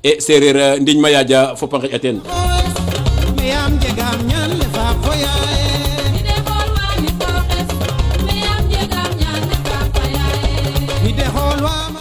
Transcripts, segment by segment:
e sereer ndiñ ma yaaja fop a ngeƴa teen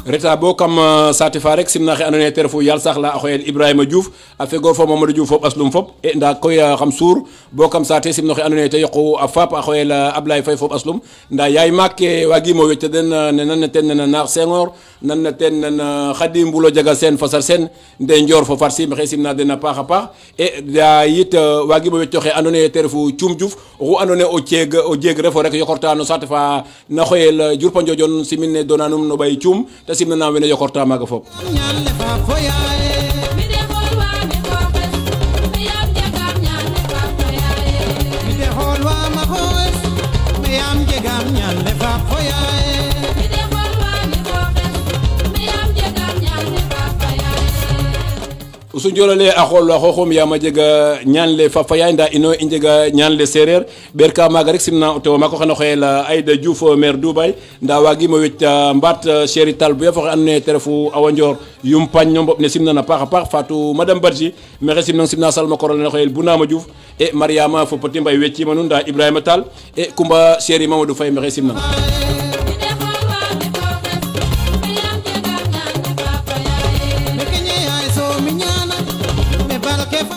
reta bo kam saate fa rek simna xe andoona yee te refu yaal sax la a xoyel Ibrahima Diouf a fego fo Mamadou Diouf fo ɓaslum fop e nda koy xam suur bo kam saate simno xe andoona yee te yoqu a faap a xoyel Ablaye Faye fo ɓaslum nda yaay maak ke waagimo wecta den ne nan na ten nena Naar Senghor nan na ten nen Khady Mbulo Jaga Sène Fasar Sène nde Ndior fo Farsi maxey simna den a paax a paax e da yit waagimo wecto xe andoona yee te refu Thioum Diouf oxu andoona yee o jeeg refo rek yokorta no saate fa na xoyel Diouroupa Ndiodione simin ne doona num no ɓay Thioum te simna na wene yokorta maaga fop usu njolole a xool xooxum yaam a jega ñaan le fa fayaay nda ino i njega ñaan le sereer ɓeer ka maaga rek simna o tewo maako xene xoyel Aïda Diouf maire Dubaï nda waagimo wecc mbaat Chéri Tall bu yafoxe andoona yee te refu Awa Ndior yum pañ no mboɓ ne simnan a paax a paax Fatou Madame Badji maxey simna Salma Koro lene xoyel Bounama Diouf e Mariama fo Petit Mbaye weccima nuun nda Ibrahima Tall e Coumba Chéri Mamadou Faye maxey simnang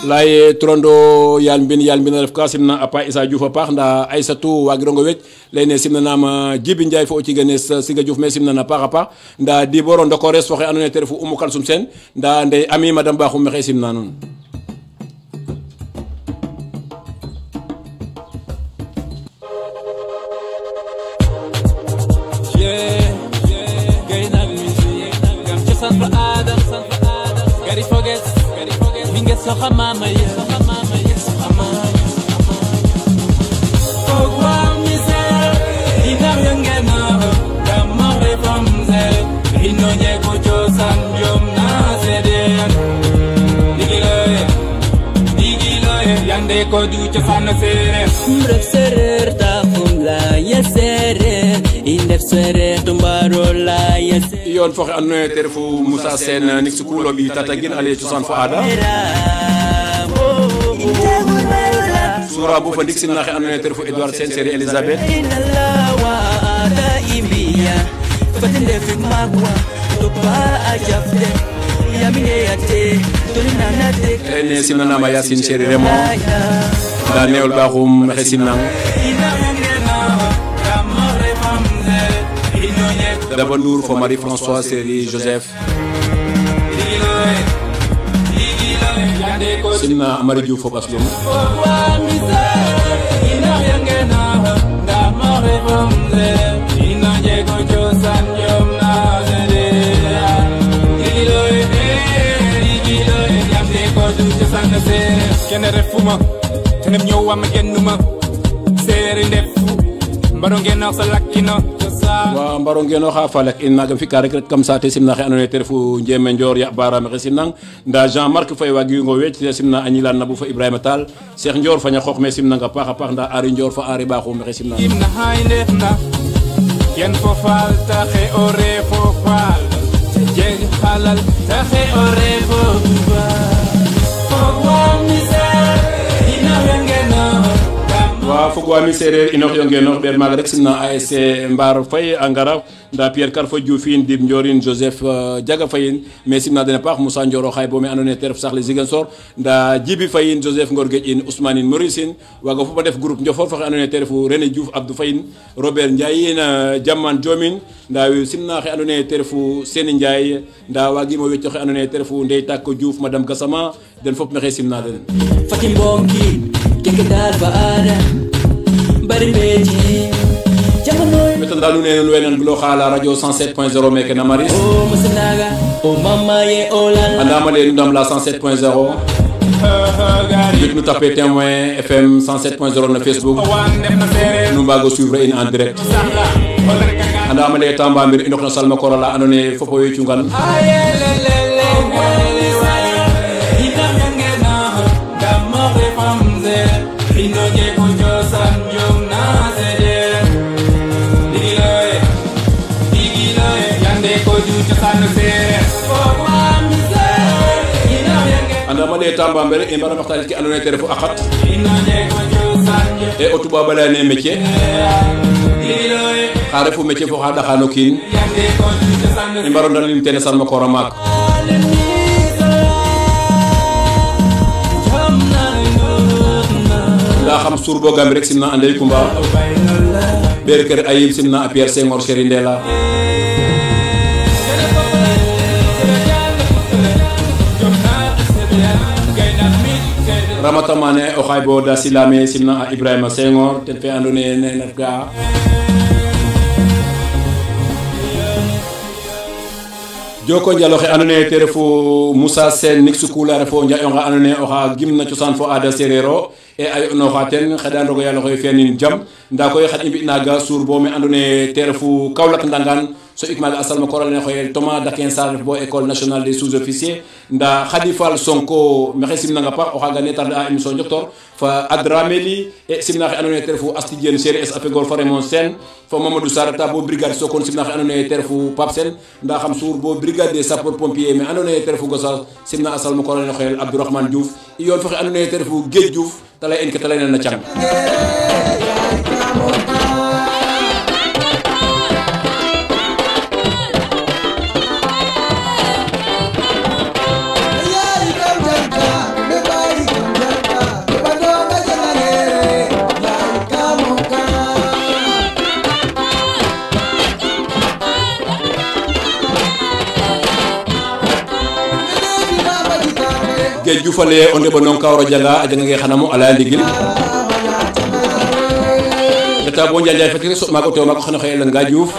laye trondo yal mbin a ref ka simna a pa Issa Diouf a paax nda Aïssatou wagirongo wecc leyne simnanam Djibi Ndiaye fo o ciganes Siga Diouf me simnana a paax a paax nda Diboro Ndokores fo xe andoona yee te refu Oumou Kalsoum Sène nda ndey Ami Madame Bakhoum maxey simna nuun soxa mama ye soxa mama fogwa misel ina yengena dama refamze ino nyeko chosan jom na seden digile yande ko du chofana sere mref serer ta fumla yesere indef serer tumbaro la yesere yon foxe andoona yee te refu Moussa Sène nik sukulo bi Tataguine ale cosaan fo aada sura bo fa ndik simna xe andoona yee te refu Edouard Sène Série Elisabeth ene simnanama Yacine Chéri Raymond nda Néewol Bakhoum maxey simnang Daba Ndour fo Marie-François Série Joseph simna Amary Diouf fo ɓaslum kene refuma tenem ñowama gennuma seeri ndefu mbaro ngeno sa lakkino wa mbaro ngeno xa falak in naga fika rek kam saate simna xe andoona yee te refu Ndiémé Ndior ya Barame xe simnang nda Jean Marc Faye wagingo wecc simna a ñilan Nabou fa Ibrahima Tall Cheikh Ndior faña xoox me simnanga paax a paax nda Ari Ndior fa Ari Bakhoum xe simnang imna hay ndefna yen fo faal taxe o refo faal jeg xalal taxe o refo wa fogwa mi sereer inox yo ngenox ɓeer maaga rek simna ASC Mbar Faye a ngara nda Pierre Carfo Dioufine Dib Ndiorin Joseph Diaga Fayin mais simna den a paax Moussa Ndioro xaye bo me andoona yee te ref sax le Ziguinchor nda Djibi Fayin Joseph Ngor Guedj in Ousmane in Maurice in waaga fop a def groupe Ndiofor fo xe andoona yee te refu René Diouf Abdou Fayin Robert Ndiaye in Diamane Diomin nda simna xe andoona yee te refu Seni Ndiaye nda waagimo wecco xe andoona yee te refu Ndeye Tako Diouf Madame Gassama den fop maxey simna den Fatim Bonki keke dal ba ada bari beji jamono metanda lu ne wenen glo xala radio 107.0 meke na Maris o musnaga o mama ye olal andama le ndam la 107.0 Duk nous taper témoin FM 107.0 na Facebook nous mbago suivre in en direct andama le tamba mbir inok na Salma Koro la andone fopo we ciungan Digilo yande ko ju chasano se anda ma le tamba mbere e mbara waxtaan ki andona te refu akhat e o tuba bala ne métier xa refu métier fo xa daxano kiin i mbaro ndalim tene san ma koora maak nda xam suur bo gambi rek simna Andey Kumba ɓeer kër Ayib simna a Pierre Senghor Seri Ndela Ramata Mané o xay bo da silame simna a Ibrahima Senghor ten fe ando naye ne nat ga joko njalo xe ando naye te refu Moussa Sène nik sukula refo njaƴonga ando naye oxa gimna cosaan fo aada sereer o e ay noxa ten xeɗan rogo yalo xe fiyanin jam nda koy xaƴ i mbi naga suur bo me ando naye te refu Kaolack Ndangaan so ik maga a salma koral ne xoye Thomas Dakin Sarr ref bo école nationale des sous-officiers nda Khady Fall Sonko maxey simnanga paax o xaga ne tarde a émission njoktor fa Adrameli e simna xe ando naye te refu Asti Diène Série es apegor fa Raymond Sène fo Mamadou Sarr ta bo brigade Sokone simna xe ando naye te refu Pape Sène nda xam suur bo brigade des sapeurs pompiers me ando naye te refu Gossas simna a salma koral ne xoyel Abdourahmane Diouf i yoon fo xe ando naye te refu Guèye Diouf ta lay en ke ta lay na cang Guèye Diouf ale o ndeɓo non kawro janga a janga nge xanamo ala ndigil reta bo Njanjay Fatick rek soɓ maaga o tew maaga xano xeye Nga Diouf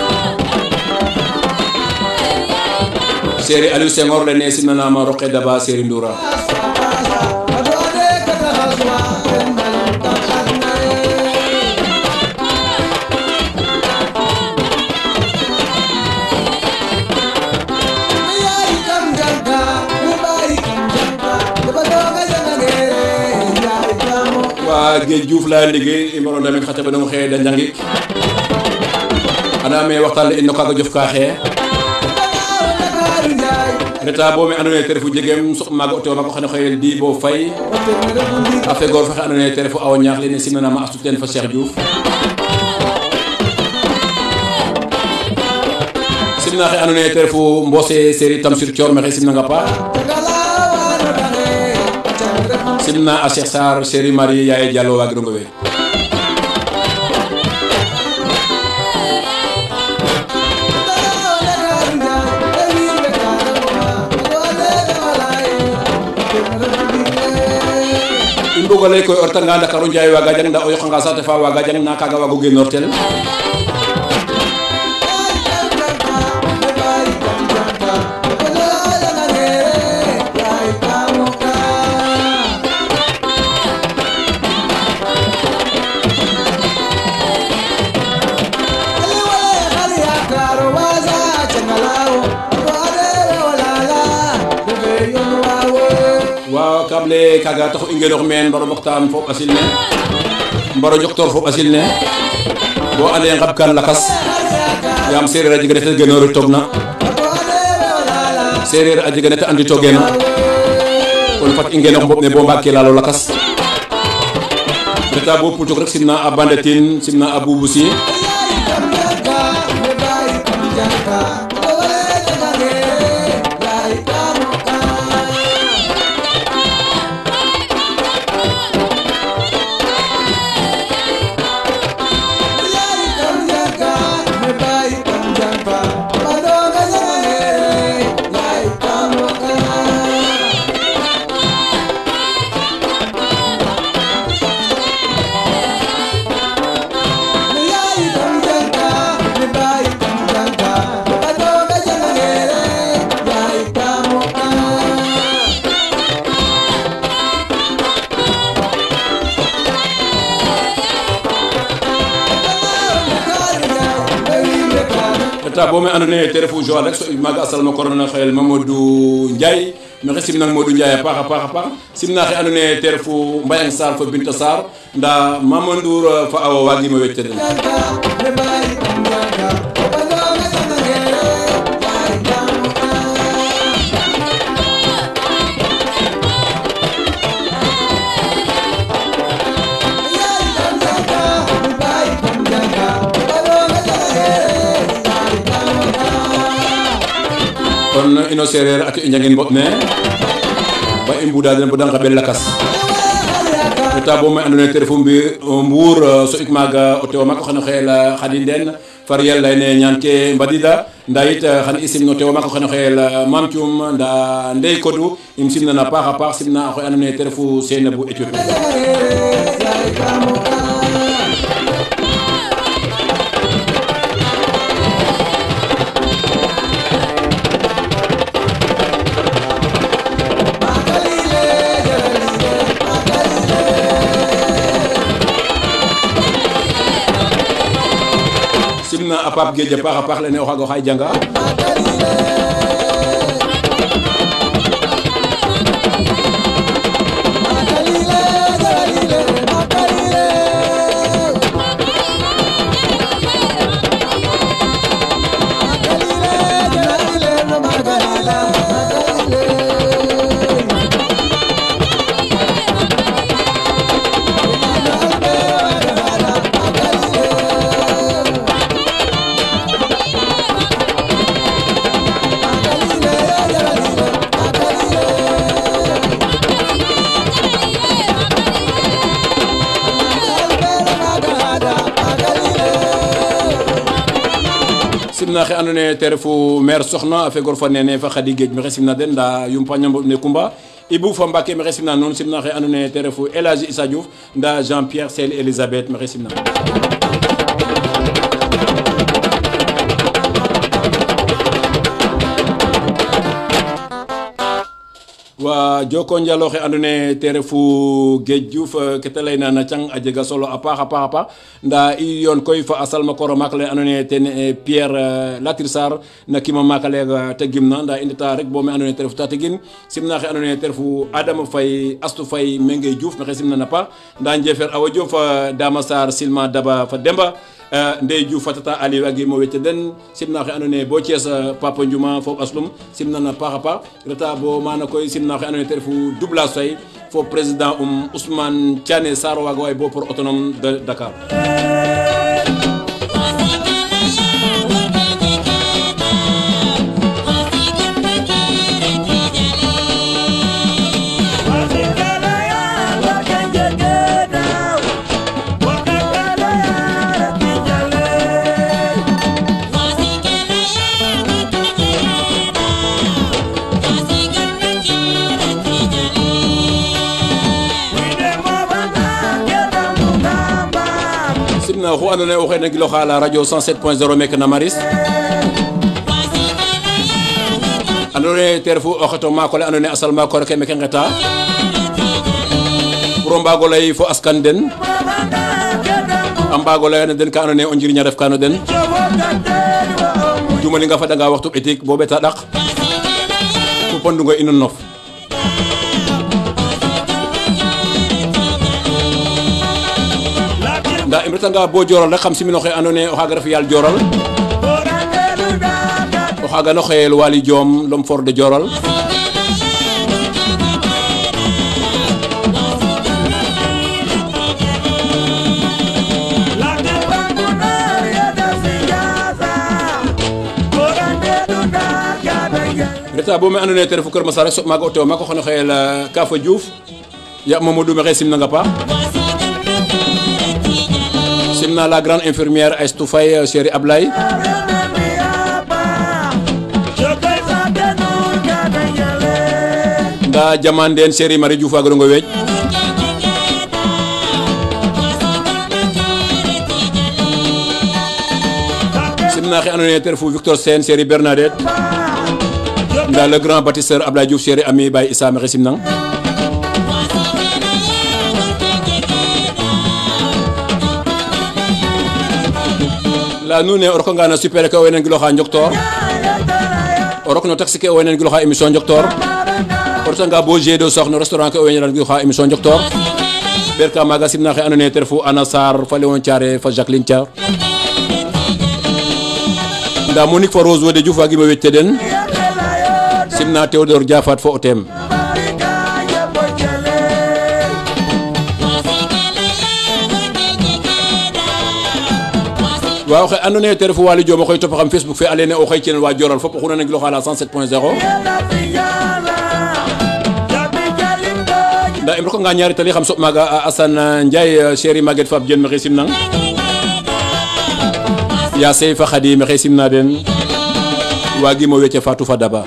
Série Aliou Senghor lene simnanama Roqe Daba Série Ndoura Guèye Diouf la liggéey i mbaro ndamit xa teɓanong xe da njangik anda me waxtaan le in no kaaga jof ka xee reta bo me ando naye te refu jegem soɓ maaga o tew maaga xano xeyel Dibo Faye a fegoor fexe ando naye te refu Awa Ñaax lene simnanama Astou Tene fa Cheikh Diouf simna xe ando naye te refu Mbose Série Tamsir Thior maxey simnanga paax simna a Cheikh Sarr Série Marie Yaye Diallo wagiro ngowe i mbugo lay koy o retanga Ndakaaru Ndiaye waga jang nda o yoqanga saate fa waga jang na kaga wago genoox tel kable kaga taxu i ngenox meen mbaro mboxtaan fo ɓasil ne mbaro njoktor fo ɓasil ne bo ande ngab kan lakas yaam sereer a jega nete genooru tog na sereer a jega nete andi togena kon fat i ngenox mboɓ ne bo mbaag ke lalo lakas reta bo putok rek simna a Bandetin simna a Boubou Sy ta bo me ando naye te refu Joal rek so maga a salma korona xeyel Mamadou Ndiaye maxey simnang Modou Ndiaye a paax a paax simna xe ando naye te refu Mbayang Sarr fo Binta Sarr nda Mamadou Ndour fa Awa wagimo wecce den ino sereer ak i njangin mbot ne ba i mbuda den bo da nqaɓel lakas reta bo me andoona yee te refu Mbour soɓik maaga o tew a maak oxene xeel Khady Ndene far yel layne ñaan ke mbadida nda yit xan i simno tew a maak oxene xeel Mame Thioum nda Ndey Kodou im simnana a paax a paax simna oxe andoona yee te refu Seynabou Ethiopie simna a Pape Guedie a paax a paax lene o xaaga xay janga simna xe andoona yee te refu maire Soxna a fegor fa nene fa Khady Guedie maxey simna den nda yumpaña mboɓ ne Coumba Ibou fa Mbacké maxey simna nuun simna xe andoona yee te refu El Hadji Issa Diouf nda Jean Pierre Sel Elisabeth maxey simna wa joko njalo xe andoona yee te refu Guedie Diouf ke ta layna na cang a jega solo a paax a paax nda i yoon koy fa a salmakor a maak ale andoona yee ten Pierre Latir Sarr na kima maak ale te gimna nda i ndeta rek bo me andoona yee te refu Tataguine simna xe andoona yee te refu Adama Faye Astou Faye Mengue Diouf maxey simnana paax nda Njefer Awa Diouf Dama Sarr Silma Daba fa Demba Ndey Diouf fa Tata Aliou a gimo wecce den simna xe andoona yee bo Thiès Papa Ndiouma fo Aslum simnana paax a paax reta bo mana koy simna xe andoona yee te refu Douglas Faye fo président Ousmane Thiané Sarr waaga waay bo port autonome de Dakar oxu andoona yee oxey na giloxa la radio 107.0 meke na Maris andoona yee te refu o xeto maak ole andoona yee a salmakoor ke meke ngeta pour o mbaag o lay fo askan den a mbaag o lay den ka andoona yee o njiriñ a ref ka no den jumalinga fadanga waxtu ɓetik bo ɓeta ɗak fo pondungo ino nof nda im retanga bo Dioral rek xam simino xe andoona yee o xaaga ref yaal Dioral o xaaga no xeyel Waly Diom l'homme fort de Dioral reta bo me andoona yee te refu Keur Massar rek soɓ maaga o tew maak oxene xeyel Kafa Diouf ya Mamadou maxey simnanga paax simna la grande infirmière Aïssatou Faye chéri Ablaye nda jamanden chéri Marie Diouf waga dongo weej simna xe andoona yee te refu Victor Sène chéri Bernadette nda le grand bâtisseur Ablaye Diouf chéri Ami Baye Issa maxey simnang la nuun ne o rokanga na super ke o wenen giloxa Njoktoor o rok no taxi ke o wenen giloxa émission Njoktoor o retanga bo G2 sox no restaurant ke o wenen giloxa émission Njoktoor ɓeerka maaga simna xe andoona yee te refu Ana Sarr fa Léon Thiaré fa Jacqueline Thiar nda Monique fa Rose Wode Diouf waagimo wecce den simna Théodore Diafat fo o teem waaw xe ando naye te refu Waly Diom oxoy topa xam Facebook fe alene o xey cenen wa Dioral fop oxuna nan giloxa la 107.0 nda im roko nga ñaari tali xam soɓ maaga Assane Ndiaye chéri Maguette Fab Diene maxey simnang ya sey fa Khady maxey simna den waagimo wece Fatou fa Daba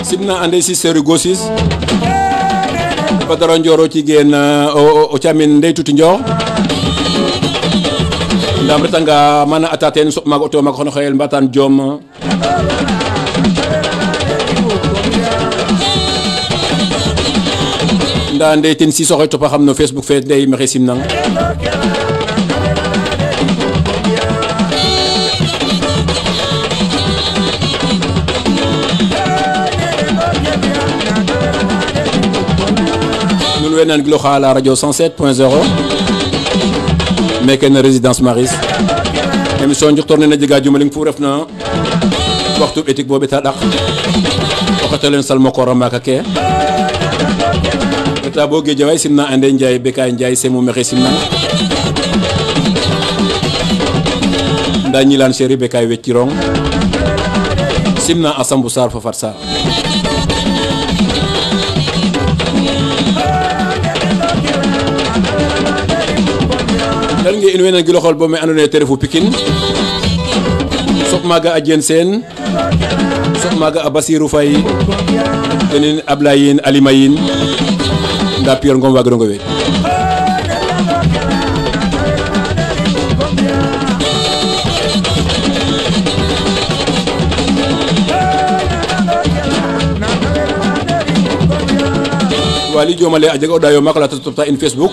simna ande sister Gosis Badara Ndioro ci gen o camin Ndey Tuti Ndior ndam retanga mana ataten soɓ maaga o tew maaga xono xoyel Mbatan Diom nda Ndey Tine Sis oxey topa xam no Facebook fe Ndey maxey simnang we nan giloxa la radio 107.0 meke na résidence Maris émission njoktor ne na jega jumaling fu refna waxtu éthique bo beta dak o xetalen salmo koro maka ke eta bo geje way simna ande Ndiaye Bekay Ndiaye semu mexe simna nda ñilan chéri Bekay weccirong simna Asambou Sarr fa Fat Sarr dal nge in wena gilo xol bo me andone te refu Pikine soɓ maaga a Diene Sène soɓ maaga a Basirou Faye tenen Ablaye yin Alima yin nda Pierre Ngom wagrongo we Waly Diom ale a jega o ɗayo maak la topta in Facebook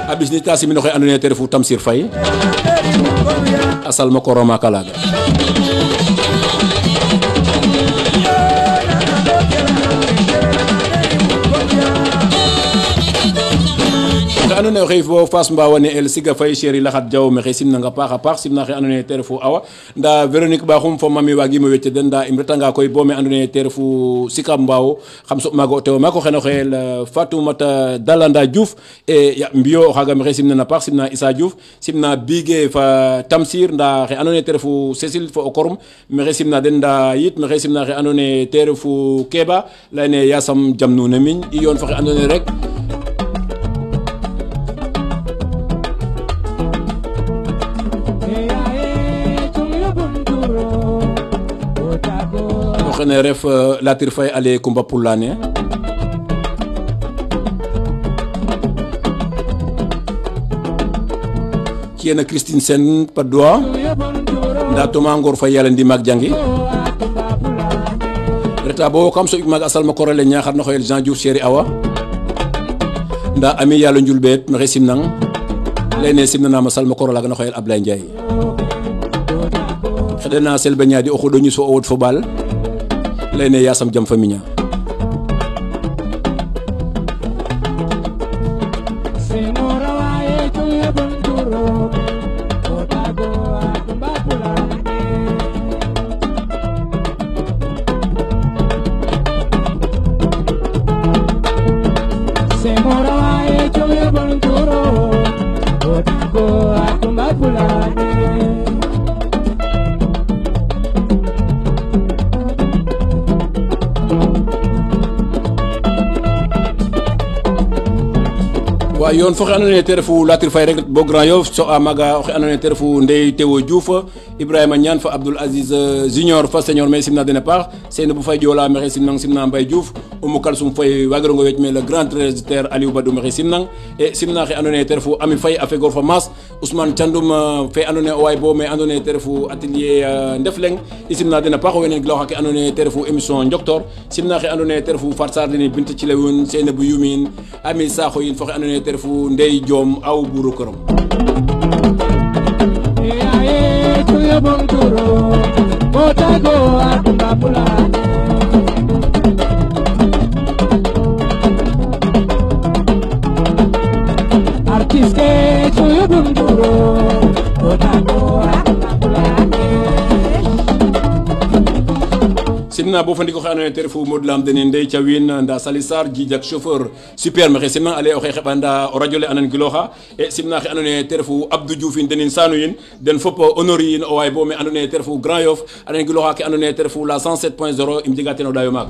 a ɓis ni ta simin oxe andoona yee te refu Tamsir Faye a salma koro maaka laaga xe andoona yee o xey fo Fass Mbawane el Siga Faye chéri Laxat Diaw maxey simnang a paax simna xe andoona yee te refu Awa nda Véronique Bakhoum fo mami waagimo wecce den nda im retanga koy bo me andoona yee te refu Sika Mbao xam soɓ maaga o tew maak oxe no xeyel Fatoumata Dalanda Diouf e ya mbiyo o xaaga maxey simnana paax simna Issa Diouf simna Bigué fa Tamsir nda xe andoona yee te refu Cécile fo o korum maxey simna den nda yit maxey simna xe andoona yee te refu Keba layne yasam jam nuuna miñ i yoon fo xe andoona yee rek xene ref Latir Faye ale Kumba Pulane kiyena Christine Sen Padoa nda Toma Ngor Faye yala ndi maak jangi reta bo kam so ik maga asal ma korale ñaxar na xoyel Jean Diouf chéri Awa nda ami yalo njulbeet maxey simnang leyne simnana ma sal ma korolaga na xoyel Ablaye Ndiaye xedena Selbe ñadi o xudo ñus fo o wod fo bal leyne yasam jam famiña wa yoon fo xe andoona yee te refu Latir Faye rek bo Grand Yoff so a maaga oxe andoona yee te refu Ndey Tewo Diouf Ibrahima Niane fa Abdoul Aziz Junior fa senior me simna den a paax Seynabou Faye Diola maxey simnang simna Mbaye Diouf Oumou Kalsoum Faye wagirongo wec me le grand trésorier Aliou Badou maxey simnang e simna xe andoona yee te refu Ami Faye a fegor fa Mass Ousmane Thiandoum fe andoona yee o waay bo me andoona yee te refu atelier Ndefleng i simna den a paax o wene giloxa ke andoona yee te refu émission Njoktor simna xe andoona yee te refu Fat Sarr deni Binta Thilewun Seynabou Yumin Ami Sakho yin fo xe andoona yee te refu Ndey Diom aw buru këram simna bo fandi ko xano ter fu modlam denen ndey ciawin nda salisar jijak chauffeur super me simna ale o xebanda o radio le anan giloxa e simna xe anone ter fu Abdou Diouf denen sanu yin den fop honori yin o way bo me anone ter fu Grand Yoff anan giloxa ke anone ter fu la 107.0 im digateno dayo mak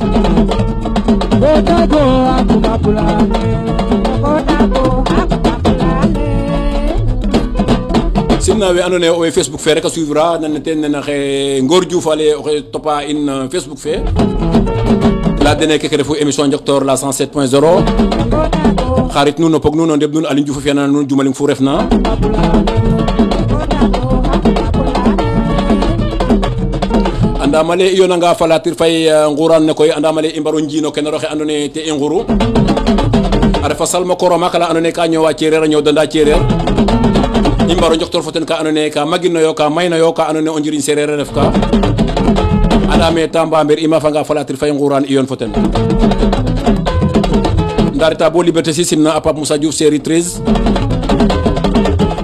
simna we andone o Facebook fe rek a suivra nan ten na xe Ngor Diouf ale o topa in Facebook fe la dene ke refu émission Njoktor la 107.0 xarit nuno pog nuno ndeb nun Aliou Diouf fe na nun jumaling fu refna andamale iyo nanga falatir fay nguran ne koy andamale imbaro njino ken roxe andone te nguru ara fasal ma koroma kala andone ka ñowa cereer ñow danda cereer imbaro Njoktor foten ka andone ka magino yo ka mayno yo ka andone o njiriñ sereer ref ka andame tamba mber ima fanga falatir fay nguran iyon foten ndarita bo liberté si simna a Pape Moussa Diouf série 13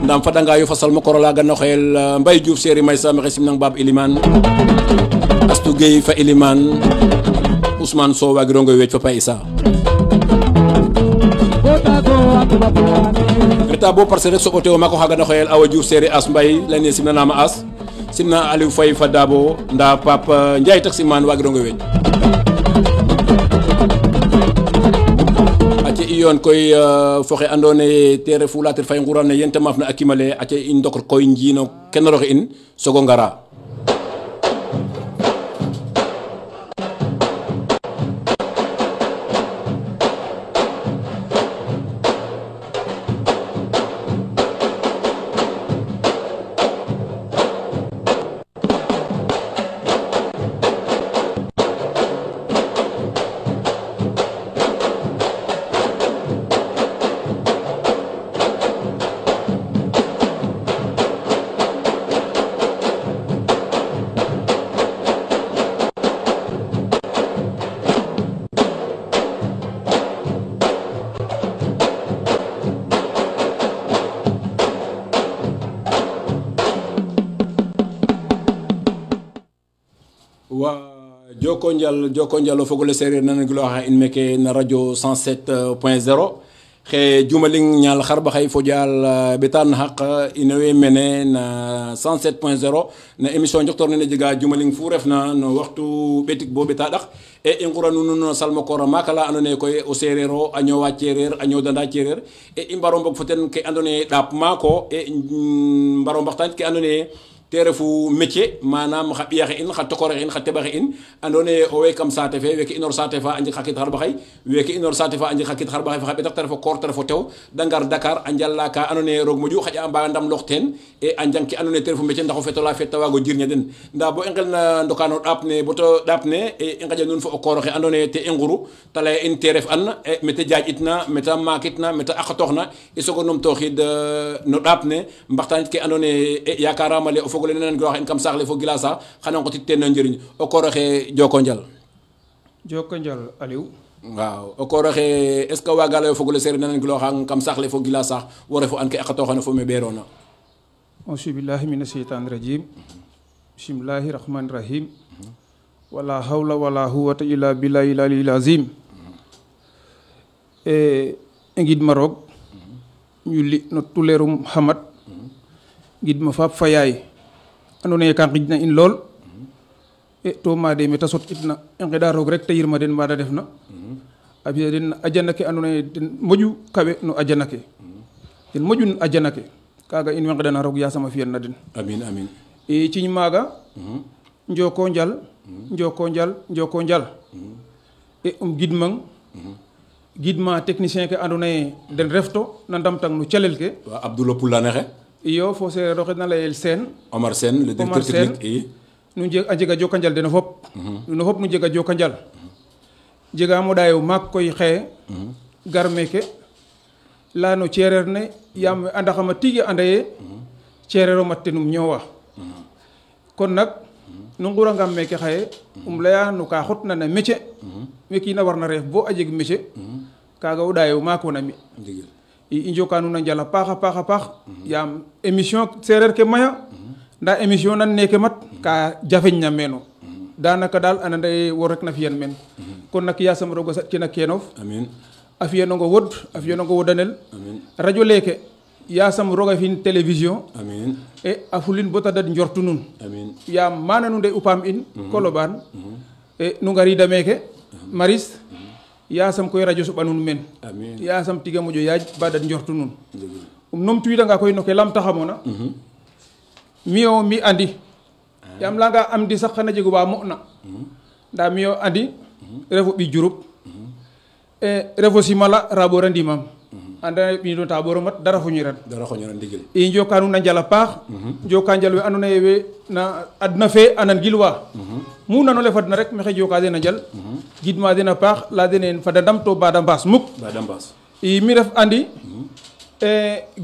ndam fadanga yo fasal ma korola ganno xel Mbaye Diouf série Maysa me simnang Bab Iliman Astou Gueye fa Iliman Ousmane Sow wagirongo weej fa Pay Issa reta bo parce rek soɓote o mako xaga no xel Awa Diouf série As Mbaye lene simna nama As simna Aliou Faye fa Dabo nda Pape Ndiaye taximan wagirongo weej ace iyon koy foxe andone te refu latir fay ngurane yente mafna akimale ace in dokor koy njino ken roxe in sogo ngara Joko njal o fogole sereer nan ngi lo xa in meke na radio 107.0 xe jumaling ñal xarba xay fo dial betan haq inowe mene na 107.0 na émission Njoktor ne jega jumaling fu refna no waxtu betik bo beta dax e nguranu no salmo kora makala andone koy o serero a ñowa cereer a ñodanda cereer e i mbaro mbog foten ke andone dap mako e mbaro mbaxtaan ke andone te refu métier manam xa biyaxe in xa tokore in xa tebaxe in andone o we kam saate fe weke inor saate fa andi xakit xar baxay weke inor saate fa andi xakit xar baxay fa betak te refo koor te refo tew dangar Dakar a njalla ka andone roog moƴu xaƴa mba ndam lox ten e a njang ke andone te refu métier ndax o fetola feta wago jirña den nda bo i ngel na ndokano ɗap ne boto ɗap ne e i ngaƴa nuun fo o kooroxe andone te i nguru te leye in te ref an mete jaaj itna mete makitna mete aqatoxna i sogo numtooxid no ɗap ne mbaxtanit ke andone yakaramale o fogole nenen go wax en kam saxle fo gilasa xana ngotit ten njeriñ o kooroxe joko njal Aliou waaw o kooroxe est ce que wagala yo fogole sere nenen go wax kam saxle fo gilasa wo refo an ke aqatoxana fo me berona auzu billahi minash shaitanir rajim bismillahir rahmanir rahim wala hawla wala quwwata illa billahi al azim e ngid marok ñuli no tulerum Muhammad ngid ma fap fayay andone kan xijna in lol e to ma de meta sot itna en ngeda rog rek tayir ma den ma da defna abi den ajana ke andone den moju kawe no ajana ke den moju ajana ke kaga in ngeda na rog ya sama fiyen na den amin amin e ci maga njoko njal e gidmang gidma technicien ke andone den refto na ndam tang no cialel ke Abdoulaye Poulane xe iyo fo se roxet na layel Sène Omar Sène le directeur technique et nu jega jokanjal dena fop nu fop nu jega jokanjal jega mo dayo mak koy xe gar meke la no cereer ne yam anda xama tigi andaye cerero mattenum ñowa kon nak nu ngura ngam meke xaye leya no ka xotna na métier weki na warna ref bo a jeg métier kaga o dayo mak wona mi i njoka nuun a njal a paax a paax yaam émission sereer ke maya nda émission nan neke mat ka jafeñ na meeno danaka daal ananda ye wo rek na fiyan meen kon nak yasam roog a saɗ kina kenof amiin a fiyanongo wod a fiyanongo wodanel radio leke yasam roog a fin télévision amiin e a fulin bota dad njortu nun amiin yaam mana nu nde upam in Colobane e nu ngarida meeke Maris yasam koy radio soɓa nun men amiin yasam tiga moƴo yaaj ba dad njortu nun numtuwidanga koy no ke lamtaxamona miyo mi andi yaam langa am di sax xana jego wa mo'na nda miyo andi refo ɓi Diouroup e refo simala raɓora ndimam anda ɓiɗo ta ɓoro mat dara foñiran ndigil i njoka nuun a njala paax njoka njal we ando naye we na adna fe a nan gilwa mu nano le fadna rek maxey joka den a njal gidma den a paax leya dene fada ndam to bada mbaas muk i mi ref andi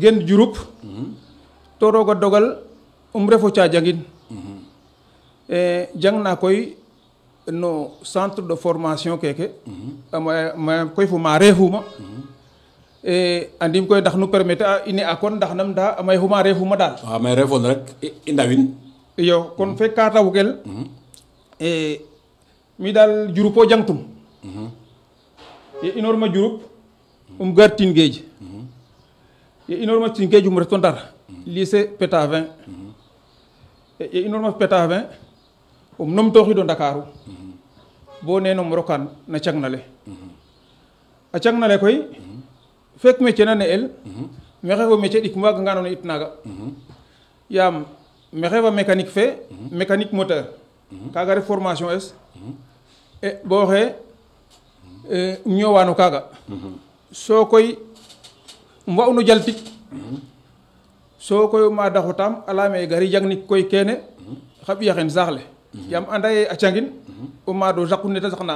gen Diouroup to roga dogal refo Thiadianguine jang na koy no centre de formation keke ma koy fo ma refuma andim koy ndax nu permettre a ine a kon ndax nam da may xuma refuma daal waaw may refoon rek i ndawin iyo kon fek ka tawkel mi daal Diouroup o jangtum ye inorma Diouroup gar tin geej ye inorma tin geej ref to Ndar lycée Pétavin ye inorma Pétavin numtooxido Ndakaaru bo nenom rokan na cagnale a cagnale koy fek métier na ne'el maxey fo métier ɗik wagangano ne it naaga yaam maxey fa mécanique fe mécanique moteur kaga ref formation es e bo xe ñowano kaga so koy wa'uno jaltik so koy maada xotam a leyame gari jangnik koy kene xa ɓiyaxen saax le yaam anda ye a cangin o maado saqu ne ta saqna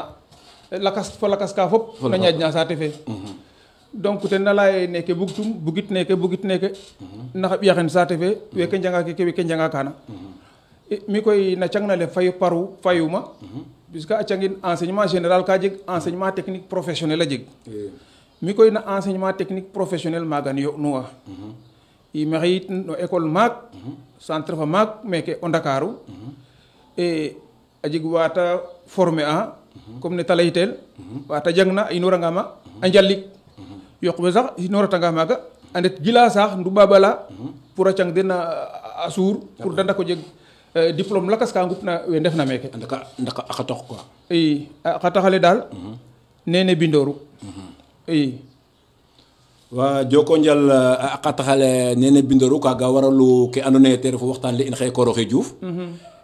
lakas ka fop na ñaƴna saate fe donc ten na leya ye neke bugtum bugit neke naxa ɓiyaxen saate fe weke njanga keke weke njanga kana mi koy na cangna le fayuma puisque a cangin enseignement général ka jeg enseignement technique professionnel a jeg mi koy na enseignement technique professionnel maagan yo'nuwa i maxey yit no école maak centre fa maak meke o Ndakaaru e a jeg wata former a comme ne ta leytel wata jangna a inoranga ma a njalik yoq we sax inoratanga maaga a ndet gila saax nduɓaɓala pour a cang den a suur pour de ndako jeg diplôme lakas ka ngupna we ndefna meeke ndaka a xatox quoi i a xataxale daal nene bindooru i wa joko njal a qataxale nene bindoru kaga waralu ke ando naye te refu waxtaan le in xey koroxe Diouf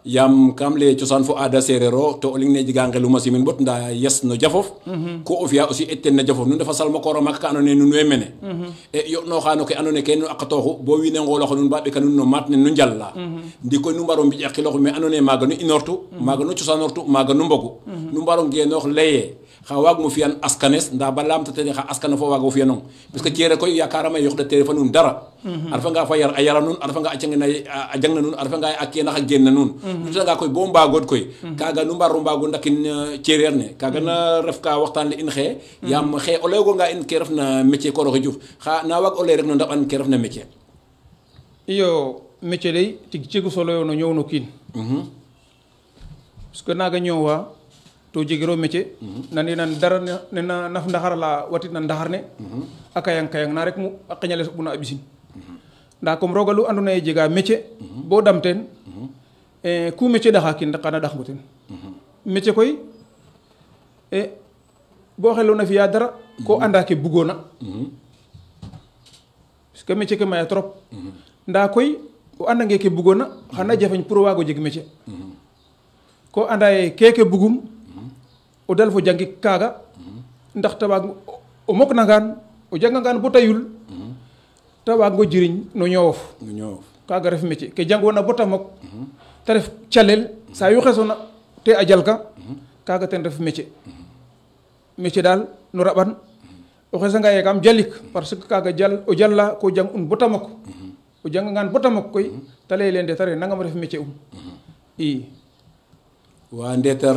yaam kam le cosaan fo aada serero to o ling ne jega ngeluma simin bot nda yes no jafof ko o fiya aussi etten na jafof nu ndefa salma kooro mak ka ando naye nun we mene e yo no xano ke ando naye ke nu aqatoxu bo wiine ngoloxo nun ba ɓeka nun no maat ne nu njalla ndi koy nu mbaro mbiƴ a qiloxu mais ando naye maaga nu inortu maaga nu cosanortu maaga nu mbogu nu mbaro ngeenoox leye xa waag mo fiyan askanes nda ba lamta tene xa askana fo waago fiyanong parce que ceere koy yakarama yoxda tere fa nun dara a refa nga fa yar a yara nun a refa nga a cangena a jangna nun a refa nga a keenax a geen na nun nutanga koy bo mbagod koy kaga nu mbaro mbago ndakin cereer ne kaga na ref ka waxtaan le in xe yaam xe o leyogonga in ke refna métier koroxe Diouf xa na waag o ley rek no ndaɓan ke refna métier iyo métier day tig cegu solo yo no ñoow no kiin parce que naga ñoowa to jegiro métier nani nan dara nena naf ndaxar la watit na ndaxar ne a kayang na rek mu a qeñale soɓuna a ɓisin nda comme rogalu ando naye jega métier bo dam teen ku métier ɗaxa kin xana ɗaxngo ten métier koy bo xelona fiya dara ko anda ke bugona parce que métier ke maya trop nda koy o andange ke bugona xana jafeñ pour o waago jeg métier ko anda ye keke bugum o dal fo jangik kaaga ndax ta waag o moknangaan o jangangaan bo tayul ta waag ngo jiriñ no ñoowof kaaga ref métier ke jangoona bo ta mok ta ref calel saa yu xesona te a jalka kaaga ten ref métier métier daal no raɓan o xesanga ye kam jalik parce que kaaga o jala ko jang un bo ta mok o jangangaan bo ta mok koy ta leyele nde ta re nangam ref métier i wa ndetar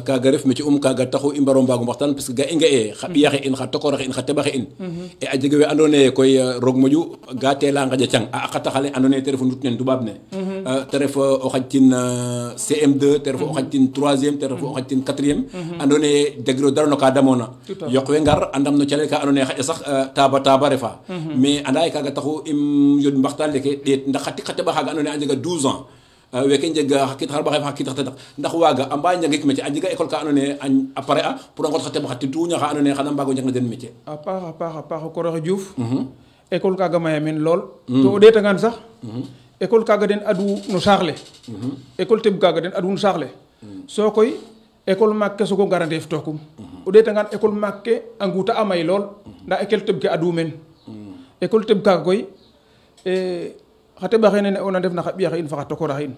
kaga ref métier kaga taxu i mbaro mbagum waxtaan parce que ga i nga e xa ɓiyaxe in xa tokoraxe in xa teɓaxe in e a jega we ando naye koy roog moƴu ga tela ngaƴa cang a qataxale ando naye te refu ndut nen toubab ne te ref o xaƴtin CM2 te ref o xaƴtin 3e te ref o xaƴtin 4e ando naye jegiro dara no ka damona yoq we ngar a ndam no calel ka ando naye xaƴa sax taba refa mais anda ye kaga taxu im yod mbaxtaan leke ɗeet ndax xa tiq xa teɓa xaga ando naye a jega 12 ans weke jeg xa kiit xar baxay fa xa kiit xa tadak ndax waaga a mba njangik métier a jega école ka ando naye a pare a pour a ngot xa teɓ xa tuña xa ando naye xana mbago njang na den métier a paax o koroxe Diouf école kaga maya meen lool to o ɗeetangaan sax école kaga den adu no saax le école teɓ kaga den adu no saax le so koy école maak ke sogo ngara ndeef tookum o ɗeetangaan école maak ke a nguuta a may lool nda école teɓ ke adu meen école teɓ kaga koy xa teɓaxe nene ona ndef na xa ɓiyaxe in fa xa tokoraxe in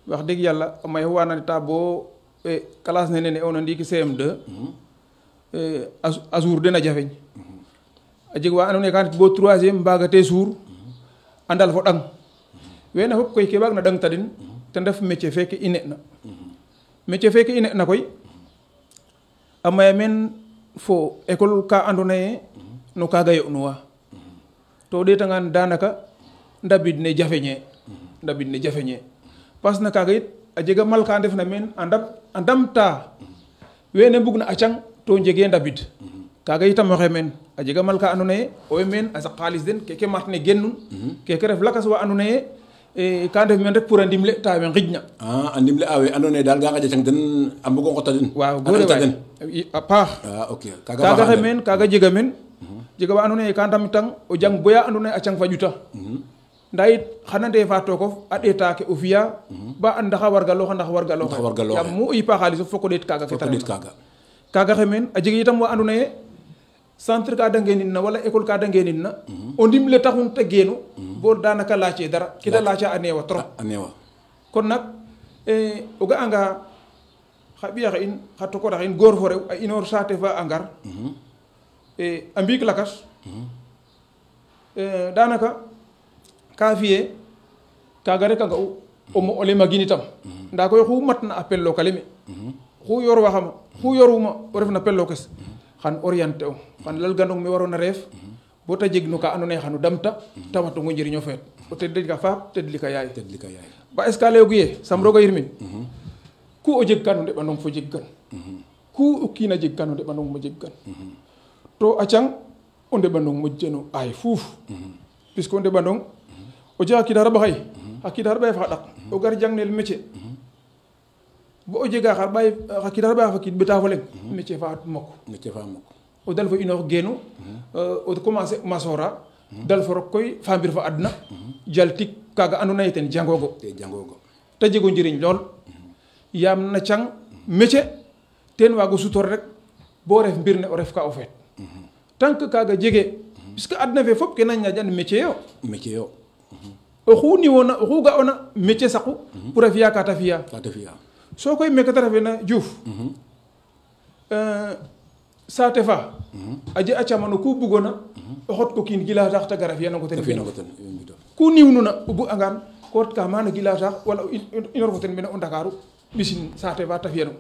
wax dëgg yàlla a may wana ndeta bo classe ne nene ona ndiiki CM2 a jour den a jafeñ a jeg wa ando naye ka ndet bo 3e mbagate suur a ndal fo ɗang wene fop koy ke waag na ɗangta den ten ref métier feke i ne na métier feke i ne na koy a maya meen fo école ka ando naye no kaga yo'nuwa to o ɗeetangaan danaka ndabid ne jafeñe parce que kaga yit a jega mal ka ndef na meen a ndamta wene mbug na a cang to njege ndabid kaga yitam oxe meen a jega mal ka ando naye owey meen a saq xaalis den keke mat ne genun keke ref lakas wa ando naye ka ndef meen rek pour a ndimle ta we ngijna a ndimle a we ando naye dal ga ngaƴa cang den a mbugo ngota den waaw goore waay a paax kaga xe meen kaga jega meen jega wa ando naye ka ndamtang o jang boya ando naye a cang fa ƴuta nda yit xana ndefa tokof a ɗeeta ke o fiya ba and ndaxa wargalooxa ndax wargalooxe yaam mu o yipa xaalis of foko ɗeet kaga ke kaga xe meen a jega itam wa ando naye centre ka de ngeenin na wala école ka de ngeenin na o ndimle taxun te geenu bo danaka laace dara ke da laaca a neewa trop a neewa kon nak o ga'anga xa ɓiyaxe in xa tokoraxe in goor fo rew a inoor saate fa a ngar a mbiik lakas danaka ka fiye kaga rek a nga'u o mo ole magin itam nda koy xu matna a pello kaleme xu yorwaxama xu yoruma o ref na pello kes xan orienté o xan lalganong me warona reef bo ta jeg no ka ando naye xano damta ta watongo njiriño feet o tedlika faap tedlika yaay ba est ce que leyogu ye sam roga yirmin ku o jeg kan o ndeɓanong fo jeg kan ku o kiina jeg kan o ndeɓanong mo jeg kan to a cang o ndeɓanong moƴjeno ay fuuf puisque o ndeɓanong o jega xa kiidara ɓaxay xa kiidara ɓaye fa ɗaq o gar jangnel métier bo o jega xa kiidara ɓaye fa kiid ɓeta fo leŋ métier fa mok o dal fo inoox geenu o commencer masora dal fo rok koy fa mbir fa adna jal tik kaga ando naye ten jangogo te jego njiriñ lool yaam na cang métier ten waago sutor rek bo ref mbir ne o ref ka o feet tant que kaga jege puisque adna fe fop ke na ñaƴan métier yo oxu niwona oxu ga'ona métier saqu pour a fiya ka ta fiya so koy meke ta refena Diouf saate fa a je a camano ku bugona o xot ko kiin gila saax te gara fiyanongo ten ku niwnuna o bug angaan ko ret ka mana gila saax wala inor fo ten mene o Ndakaru ɓisin saate fa te fiyanong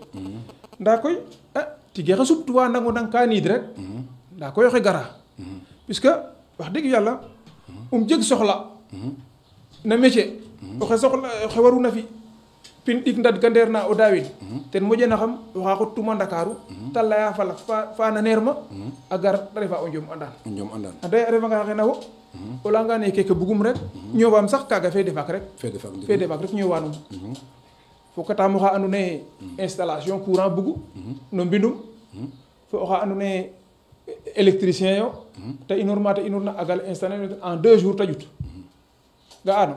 nda koy tige xa suptuwa ndango ndang ka niid rek nda koy oxe gara puisque wax dëgg yàlla jeg soxla na métier oxe soxla oxe waruna fi pin ɗik ndad ka ndeer na o daawin ten moƴena xam oxa xottuma Ndakaru te leya falak fa naneer ma a gar a refa o njom andan ande a refanga xena wo o leyanga ne keke bugum rek ñowaam sax kaga fede faak rek ñowanum fokataam oxa ando naye installation courant bugu no mbindum fo oxa ando naye électricien yo te inoor ma te inoorna a gal installer en 2 jours te ƴut ga'ano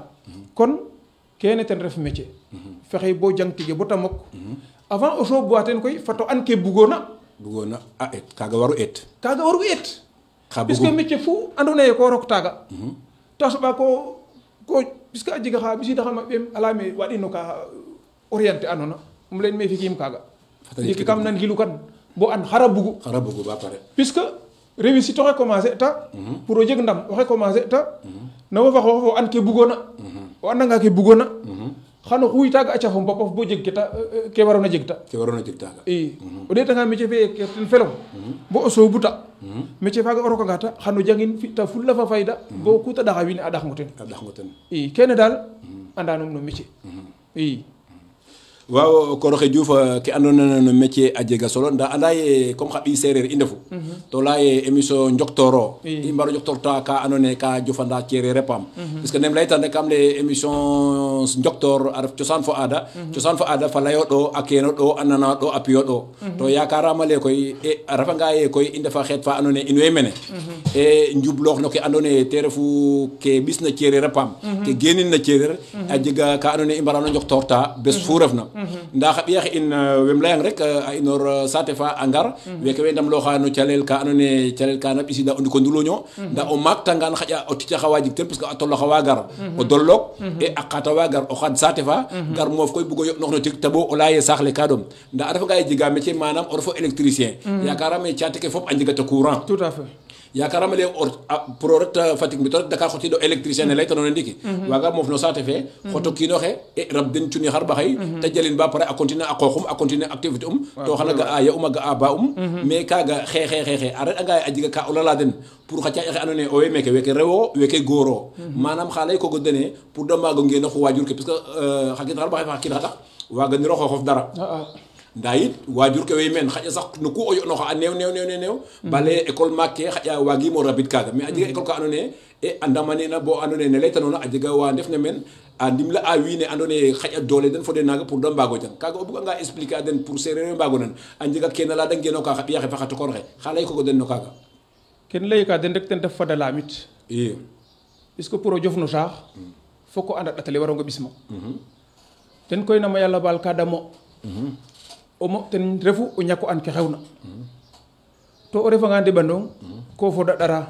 kon kene ten ref métier fexey bo jang tige bo ta mok avant o sooɓwa ten koy fato an ke bugona a et kaga waru et puisque métier fu ando naye ko rok taga to a soɓa ko puisque a jega xa ɓisidaxama ɓeem a leyame waɗino ka orienté anona um leyin me fikim kaga ndiki kam nan gilu kan bo an xara bugu ba pare puisque réussite oxe commencer ta pour o jeg ndam oxe commencer ta na wo fa xooxof o an ke bugona o andanga ke bugona xano xuy taaga a cafo mbopof bo jeg ke waroona jeg ta i o ɗeetanga métier fe ten felong bo o soobuta métier faaga o rokanga ta xano jangin fita fulla fa fayda bo ku ta ɗaxa wiin we a ɗaxngo ten i kene daal andanum no métier i waaw Koroxe Diouf ke andoona yee no métier a jega solo ndaa anda ye comme xa ɓiy seereer i ndefu to laya ye émission njoktoor o i mbaro njoktoorta ka andoona yee ka jofanda ceereer a paam parce que nem laytan rek kam lay émission njoktoor a ref cosaan fo aada fa layo ɗo a keeno ɗo a nana ɗo a piyo ɗo to yakarama le koy a refanga ye koy i ndefa xeet fa andoona yee in way mene e njubloox no ke andoona yee te refu ke ɓisna ceereer a paam ke geenin na ceereer a jega ka andoona yee i mbarano njoktoorta bes fu refna nda xa ɓiyaxe in wem leyang rek a inoor saate fa a ngar weke we ndam looxa no calel ka andoona yee calel kana ɓisida o ndiko nduloño nda o maak tangan xaƴa o ticaxa wa jeg ten parce que a toloxa wa gar o dolloog e a qata wa gar o xad saate fa gar moof koy bugo yoɓnox no tig tabo o leya ye saax le ka ɗom nda a refanga ye jega métier manam o refo électricien yakarame caate ke fop a njegata courant tout à fait yakarama le pour o ret Fatick mbi to ret Dakar xotiɗo électricien ne leytanoona ndiiki waaga moof no saate fe xoto kiinoxe e rab den cunni xar ɓaxay te jalin ba pare a continuer a qooxum a continuer activité to xana ga'a ya a ga'a ba mais kaaga xeexe a reɗ'anga ye a jega ka o lala den pour xa caaƴ axe andoona yee owey meeke weke rewo weke gooro manam xa lay kogo dene pour de mbaag o ngeenoox waajur ke parce que xa kiin xar ɓaxay fa xa kiin xa ɗak waaganiro xooxof dara ndaa yit waajur ke way meen xaƴa sax no ku o yo'nooxa a neew ba lay école maak ke xaƴa waagiimo rabid kaaga mais a jega école ka andoona yee e a ndamanena bo andoona yee ne laytanoona a jega wa ndefna meen a ndimle a wiin we andoona yee xaƴa doole den fo den naaga pour de mbaag o jang kaaga o buganga expliquer a den pour seereer we mbaag o nan a njega keen ala de ngeenooka xa ɓiy axe fa xa tokor xe xa lay kogo den no kaaga ken layka den rek ten ref fada lamit i puisque pour o jof no saax foko anda ɗatale warongo ɓismo ten koy nama yàlla baal ka damo o mo ten refu o ñako an ke xewna to o refanga ndeɓandong ko foda ɗara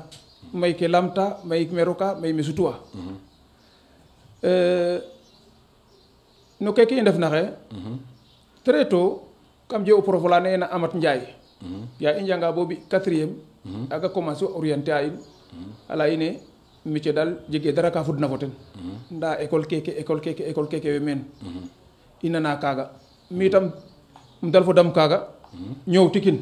may ke lamta may me roka may me sutuwa no keke i ndefna xe très tôt kam je o prof la ne'ena Amat Ndiaye ya i njanga bo ɓi 4e aga commencer orienter a in a leya ine métier dal jege dara ka fudna fo ten nda école keke we meen i nana kaaga mi tam um dal fo dam kaaga ñoow tikin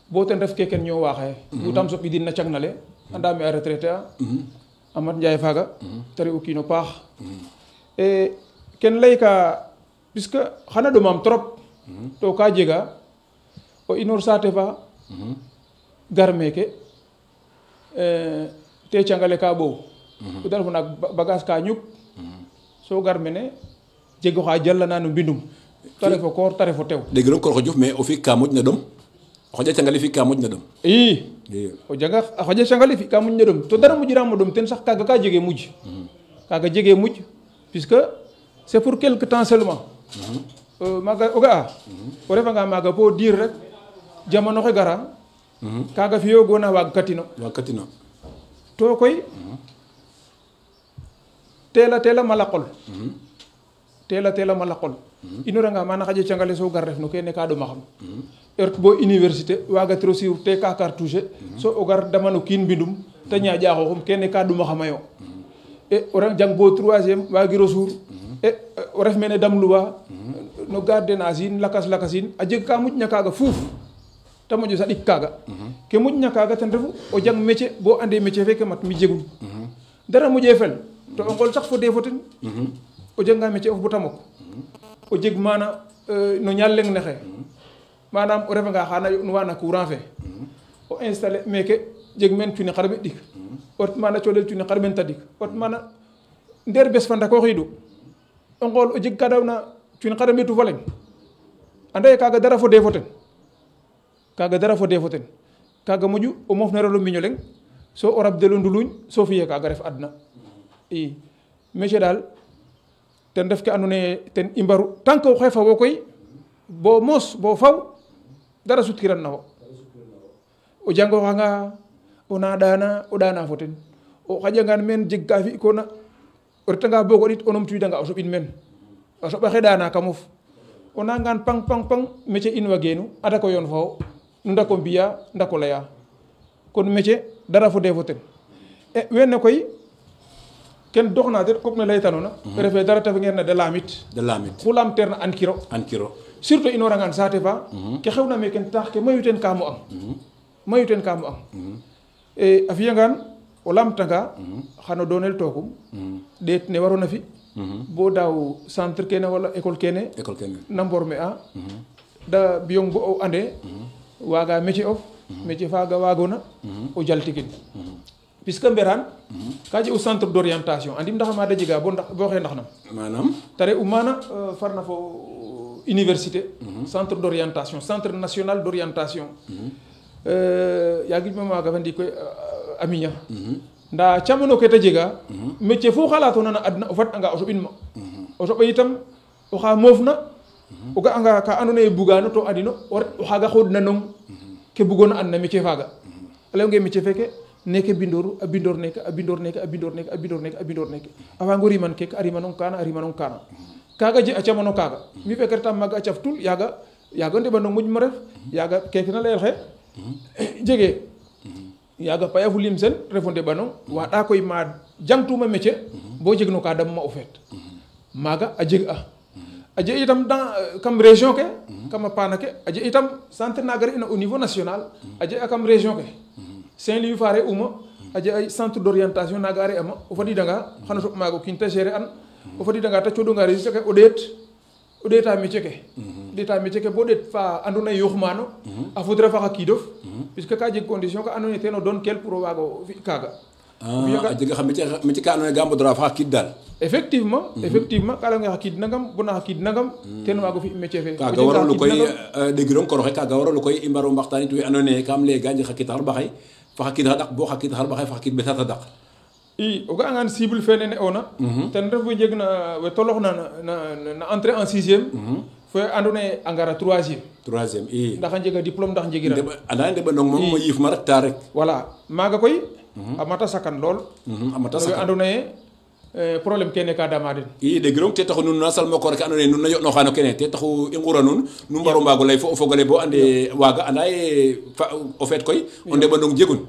bo ten ref keken ñoowa xaye bu tam soɓidin na cang nale anda me a retraité a Amat Ndiaye faaga te re o kiino paax e ken layka puisque xana ɗomam trop to ka jega o inoor saate fa gar meeke te cangale ka ɓoow o dal fo naak bagage ka ñup so gar mene jego xa jalana no mbindum te refo koor te refo tew dégg Koroxe Diouf mais o fi ka moƴna ɗom o xaƴa cangale fi ka moƴna ɗom o janga a xaƴa cangale fi ka moƴna ɗom to dara moƴiramo ɗom ten sax kaaga ka jege mujj kaaga jege mujj puisque c'est pour quelque temps seulement maaga o ga'a o refanga maaga bo diir rek jamano xe gara kaaga fiyogoona waag katino to koy tela mala qol tela mala qol inoranga mana xaƴa cangale so gar ref no kene ka ɗoma xam ert bo université wagatiro siiw te ka cartouche so o gar damano kiin mbindum te ñaaƴa xooxum kene ka ɗuma xamayo e o jang bo 3e wagiro suur e o ref mene dam luwa no gardenage in lakas in a jeg ka moƴna kaaga fuuf te moƴo saɗik kaaga ke moƴna kaaga ten refu o jang métier bo ande métier feke mat mi jegun dara moƴe fel to o ngol sax fo de fo ten o janga métier of bota mok o jeg mana no ñal leng ne xe manam o refanga xana yo'nuwa na courant fe o installer meke jeg men cuni xarɓe ɗik ot mana colel cuni xarɓen tadik ot mana nder bes fa ndako xiidu o ngol o jeg ka dawna cuni xarɓe tu fa leng ande kaga dara fo de fo ten kaga moƴu o moof nerolo mbiño leng so o rabdelo nduluñ so fiye kaga ref adna i métier dal ten ref ke andoona yee ten i mbaru tant que o xey fawo koy bo moos bo faw dara sutkiran na wo o jangooxanga o ɗaana fo ten o xaƴangaan meen jeg ka fi'koona o retanga bo goɗit o numtuwiidanga o soɓin meen a soɓa xe ɗaana kamof o nangaan pang métier in wageenu a dako yoon fo wo nu ndako mbi'a ndako laya kon métier dara fo de fo ten e wene koy ken doxna de comme ne laytanona refe dara tafe ngeer na de lamit xu lamteerna an kiro surtout inorangan saate fa ke xewna me ken tax ke mayu teen ka mo am e a fiyangaan o lamtanga xano doonel tookum ɗeet ne warona fi bo daaw centre kene wala école kene na mborme a da biyong bo o ande waaga métier of métier faaga waagona o jaltigin puisque mberaan ka jeg u centre d'orientation andim ndax ma da jega bo xee ndax nam manam tare u maana farna fo université centre d'orientation centre national d'orientation yaagij ma maaga fa ndi koy a miña nda camano ke ta jega métier fu xalatona na adna o fat anga o soɓin ma o soɓa itam oxa moofna o ga anga ka ando naye bugano to adino o ret o xaga xodna nong ke bugona an na métier faga a leyonge métier feke neke bindoru a bindoor neke a bindoor neke a bindoor neke a bindoor neke a bindoor neke a wango riman keke a rimanong kana a rimanong kana kaga je a camano kaga mi feke retam maga a caf tul yaga ndeɓanong moƴ ma ref yaga keke na leyel xe jege yaga paya fulim sen refo ndeɓanong waɗa koy ma jangtuma métier bo jeg no ka damma o feet maga a jeg a jeg itam kam région ke kam a paana ke a jeg itam centre naga re'ina au niveau national a jeg a kam région ke Saint-Louis fa re uma a jeg ay centre d'orientation naga re ama o fadidanga xano soɓ maaga o kiin te gérer an o fadidanga te coɗonga registre ke o ɗeeta métier ke bo ɗeet fa ando naye yox maano a fudra fa xa kiidof puisque ka jeg condition ka ando naye ten o doon kel pour o waago fi kaaga a jega xa métier ka ando naye ga mbodora fa xa kiid daal effectivement ka leyonge xa kiid nangam bona xa kiid nangam ten waago fi métier fe kaaga waralu koy ɗegirong koroxe kaaga waralu koy i mbaro mbaxtanit we ando naye kam leye ga njeg xa kiid xarɓaxay fa xa kiid xa ɗaq bo xa kiid xarɓaxay fa xa kiid ɓeta ɗaq i o ga'angaan cible fe nene ona ten ref we njeg na we toloxna na entrée en 6e fo ando naye a ngara 3e i ndax a njega diplôme ndax njegiran anda ndeɓanong moom mo yiif ma rek ta rek voilà maaga koy a mata sakan lool a mata sakan we ando naye problème kene ka dama den i ɗegirong te taxu nuun na salmo koor ke ando naye nuun na yoɗnoxa no kene te taxu i ngura nuun nu mbaro mbaago ley fo o fogole bo ande waaga anda ye o feet koy o ndeɓanong jegun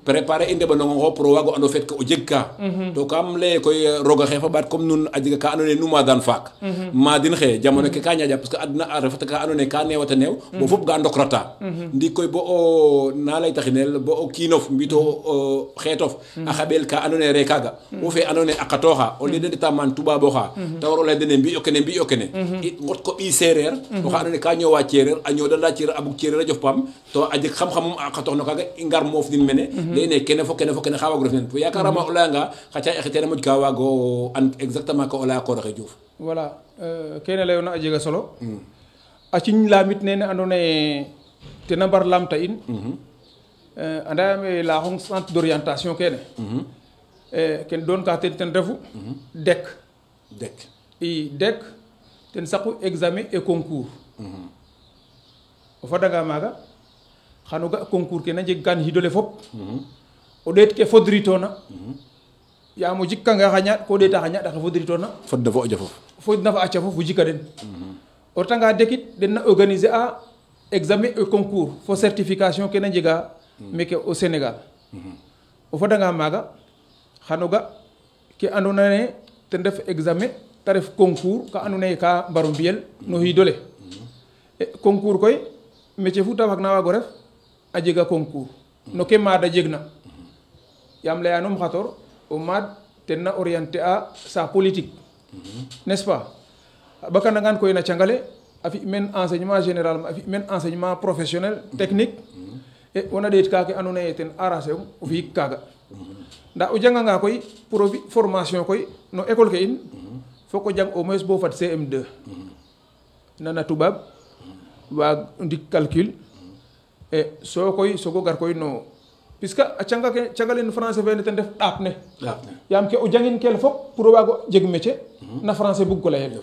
préparer i ndeɓanongoxo pour o waago ando feet ke o jeg ka to kam leye koy roga xe fa ɓaat comme nuun a jega ka ando naye nu maadaan faak maadin xe jamono ke ka ñaƴa parce que adna a refata ka ando naye ka newata neew bo fop ga ndokrata ndiik koy bo o na ley taxinel bo o kiinof mbito o xeetof a xaɓel ka ando naye re kaaga wo fe ando naye katoxa o lieu de ndeta man tubaab oxa te war o lay dene mbi'o kene i ngot ko ɓiy seereer oxa andoona yee ka ñoowa ceereer a ñoodanda ceereer a bug ceereer a jof paam to a jeg xam-xamum a xatox no kaaga i ngar moof nin mene leyne kene fo kene xa waago ref nen to yakarama o layanga xa caaƴ axe tena moƴka waago an exactement ko o laya koor oxe Diouf voilà kene layoona a jega solo a ciñ lamit nene andoona yee tena mbar lamta in andame laxong centre d'orientation kene ken doon ka ten refu DEC ten saqu examen et concours o fadanga maaga xano ga concours ke na njeg kan xidole fop o ɗeet ke fodritona yaam o jikkanga xa ñaaɗ ko ɗeeta xa ñaaɗ axe fodritona fodna fo a jofof fodna fa a cafof o jika den o retanga DEC it den na organiser a examen et concours fo certification ke na njega meke au Sénégal o fadanga maaga xano ga ke andoona yee ten ref examen te ref concours ka andoona yee ka mbaro mbiyel no xiidole concours koy métier fu ta waag na waago ref a jega concours no ke maada jegna yaam layanum xator o maad ten na orienter a sa politique n'est-ce pas a ɓakanangaan koy na cangale a fi men enseignement général a fi men enseignement professionnel technique e wona ɗeet ka ke andoona yee ten arranger um o fi'ik kaaga nda o janganga koy pour o fi formation koy no école ke in foko jang au moins bo fad CM2 nana tubaab waag ndik calcul e so koy sogo gar koy no puisque a cangalen français fene ten def ɗaap ne yaam ke o jangin kel fop pour o waago jeg métier na français bug ko layel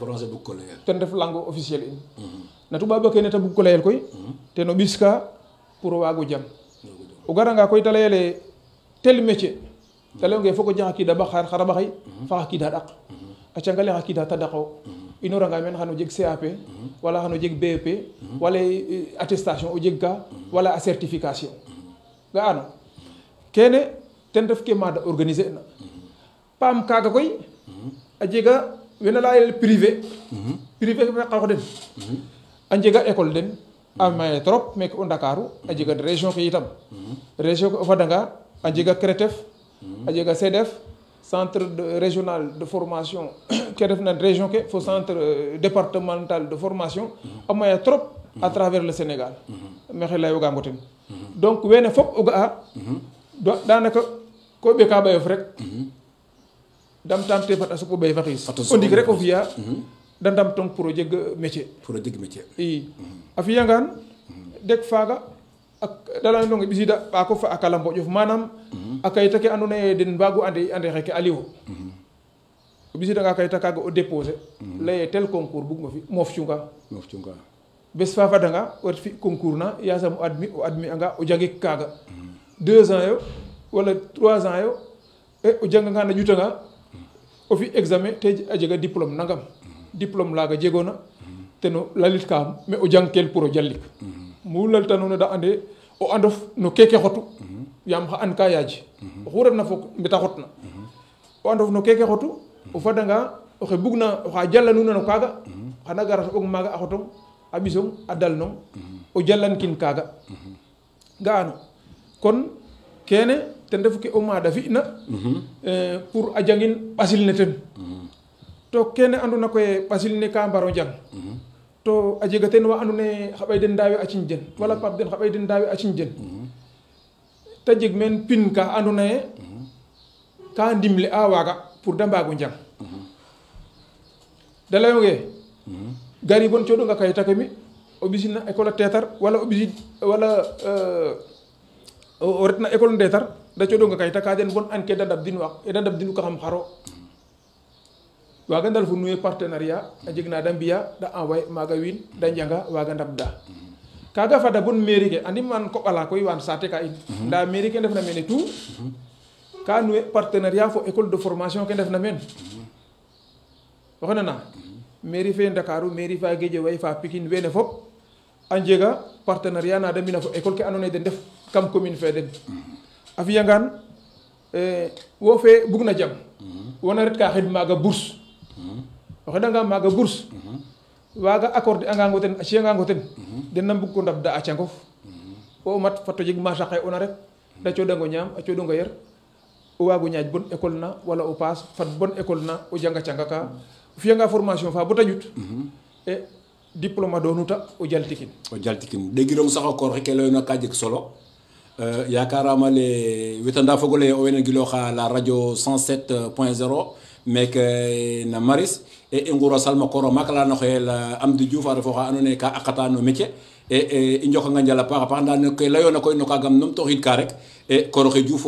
ten def langue officielle in na tubaab a kene te bug ko layel koy ten o ɓiska pour o waago jang o garanga koy te layele tel métier te leyonge foko jang xa kiida xaraɓaxay fa xa kiida ɗaq a cangale xa kiida tadaqo inoranga meen xano jeg CAP wala xano jeg BEP wala attestation o jeg ka wala a certification ga'ano kene ten ref ke maada organiser na paam kaaga koy a jega wena layel privé privé fe qaxo den a njega école den a maye trop meke o Ndakaaru a jega région ke itam région ke o fadanga a jega CRETEF a jega CEDEF centre régional de formation ke refna région ke fo centre départemental de formation a maya trop à travers le Sénégal maxey leyogango ten donc wene fop o ga'a danaka ko ɓeka ɓayof rek damtam te fat a supo ɓay fa xiis o ndik rek o fi'a da ndam tong pour o jeg métier i a fiyangaan deg faaga da layonge ɓisida ɓaako fa a kala mboƴof manam a kayita ke andoona yee den mbagu ande xeke Aliou o ɓisidanga kayita kaaga o déposer laye tel concours bugma fi moof cunga bes fa fadanga o ret fi concours na yasam o admis anga o jangik kaaga 2 ans yo wala 3 ans yo o janganga na ƴutanga o fi examen te a jega diplôme nangam diplôme laaga jegoona ten o lalit kaam mais o jangkel pour o jallik mu laltanoona da ande o andof no keke xotu yaam xa an ka yaaj oxu refna fo mbeta xotna o andof no keke xotu o fadanga oxe bugna oxa jalanuna no kaaga xana gara soɓong maaga a xotong a ɓisong a dalnong o jalankin kaaga ga'ano kon kene ten refu ke o maada fi'na pour a jangin ɓasil ne ten to kene andona koye ɓasil ne ka mbaro jang to a jega ten wa andoona yee xa ɓay den ndaawe a ciñ den wala pap den xa ɓay den ndaawe a ciñ den te jeg meen pin ka andoona yee ka ndimle a waaga pour da mbaago njang da layonge gari bon coɗonga kayita ke mi o ɓisin na école a tetar wala o ɓisid wala o retna école ndetar da coɗonga kayita ka den bon an ke da ndabdinu ka xam xaro waaga ndal fo nuye partenariat a jeg na da mbiya da envoyer maaga wiin da njanga waaga ndabda kaaga fada bon mairie ke andim man koɓala koy waan saate ka in nda mairie ke ndefna mene tout ka nuye partenariat fo école de formation ke ndefna meen oxe nana mairie fe Ndakaaru mairie fa Guédiawaye fa Pikine wene fop a njega partenariat na da mbina fo école ke andoona yee den ndef kam commune fe den a fiyangaan wo fe bugna jang wona ret ka xed maaga bourse o xeɗanga maaga bourse waaga accordé angango ten a ci'angango ten den na mbug ko ndabda a cangof o mat fat o jeg ma saqe ona rek da coɗango ñaam a coɗongo yer o waago ñaaƴ bon école na wala o paas fat bon école na o janga canga ka o fiyanga formation fa bota ƴut e diplôme a doonuta o jaltikin ɗegirong sax o koor xeke leyoona ka jeg solo yakarama le wetanda fogole o wene giloxa la radio 107.0 meke na Maris e i ngura salma koro mak la no xel Amdi Diouf a refo xa andoona yee ka aqata no métier e i njoxanga njal a paax a paax nda no ke layoona koy no kaagam num toxiid ka rek e koroxe Diouf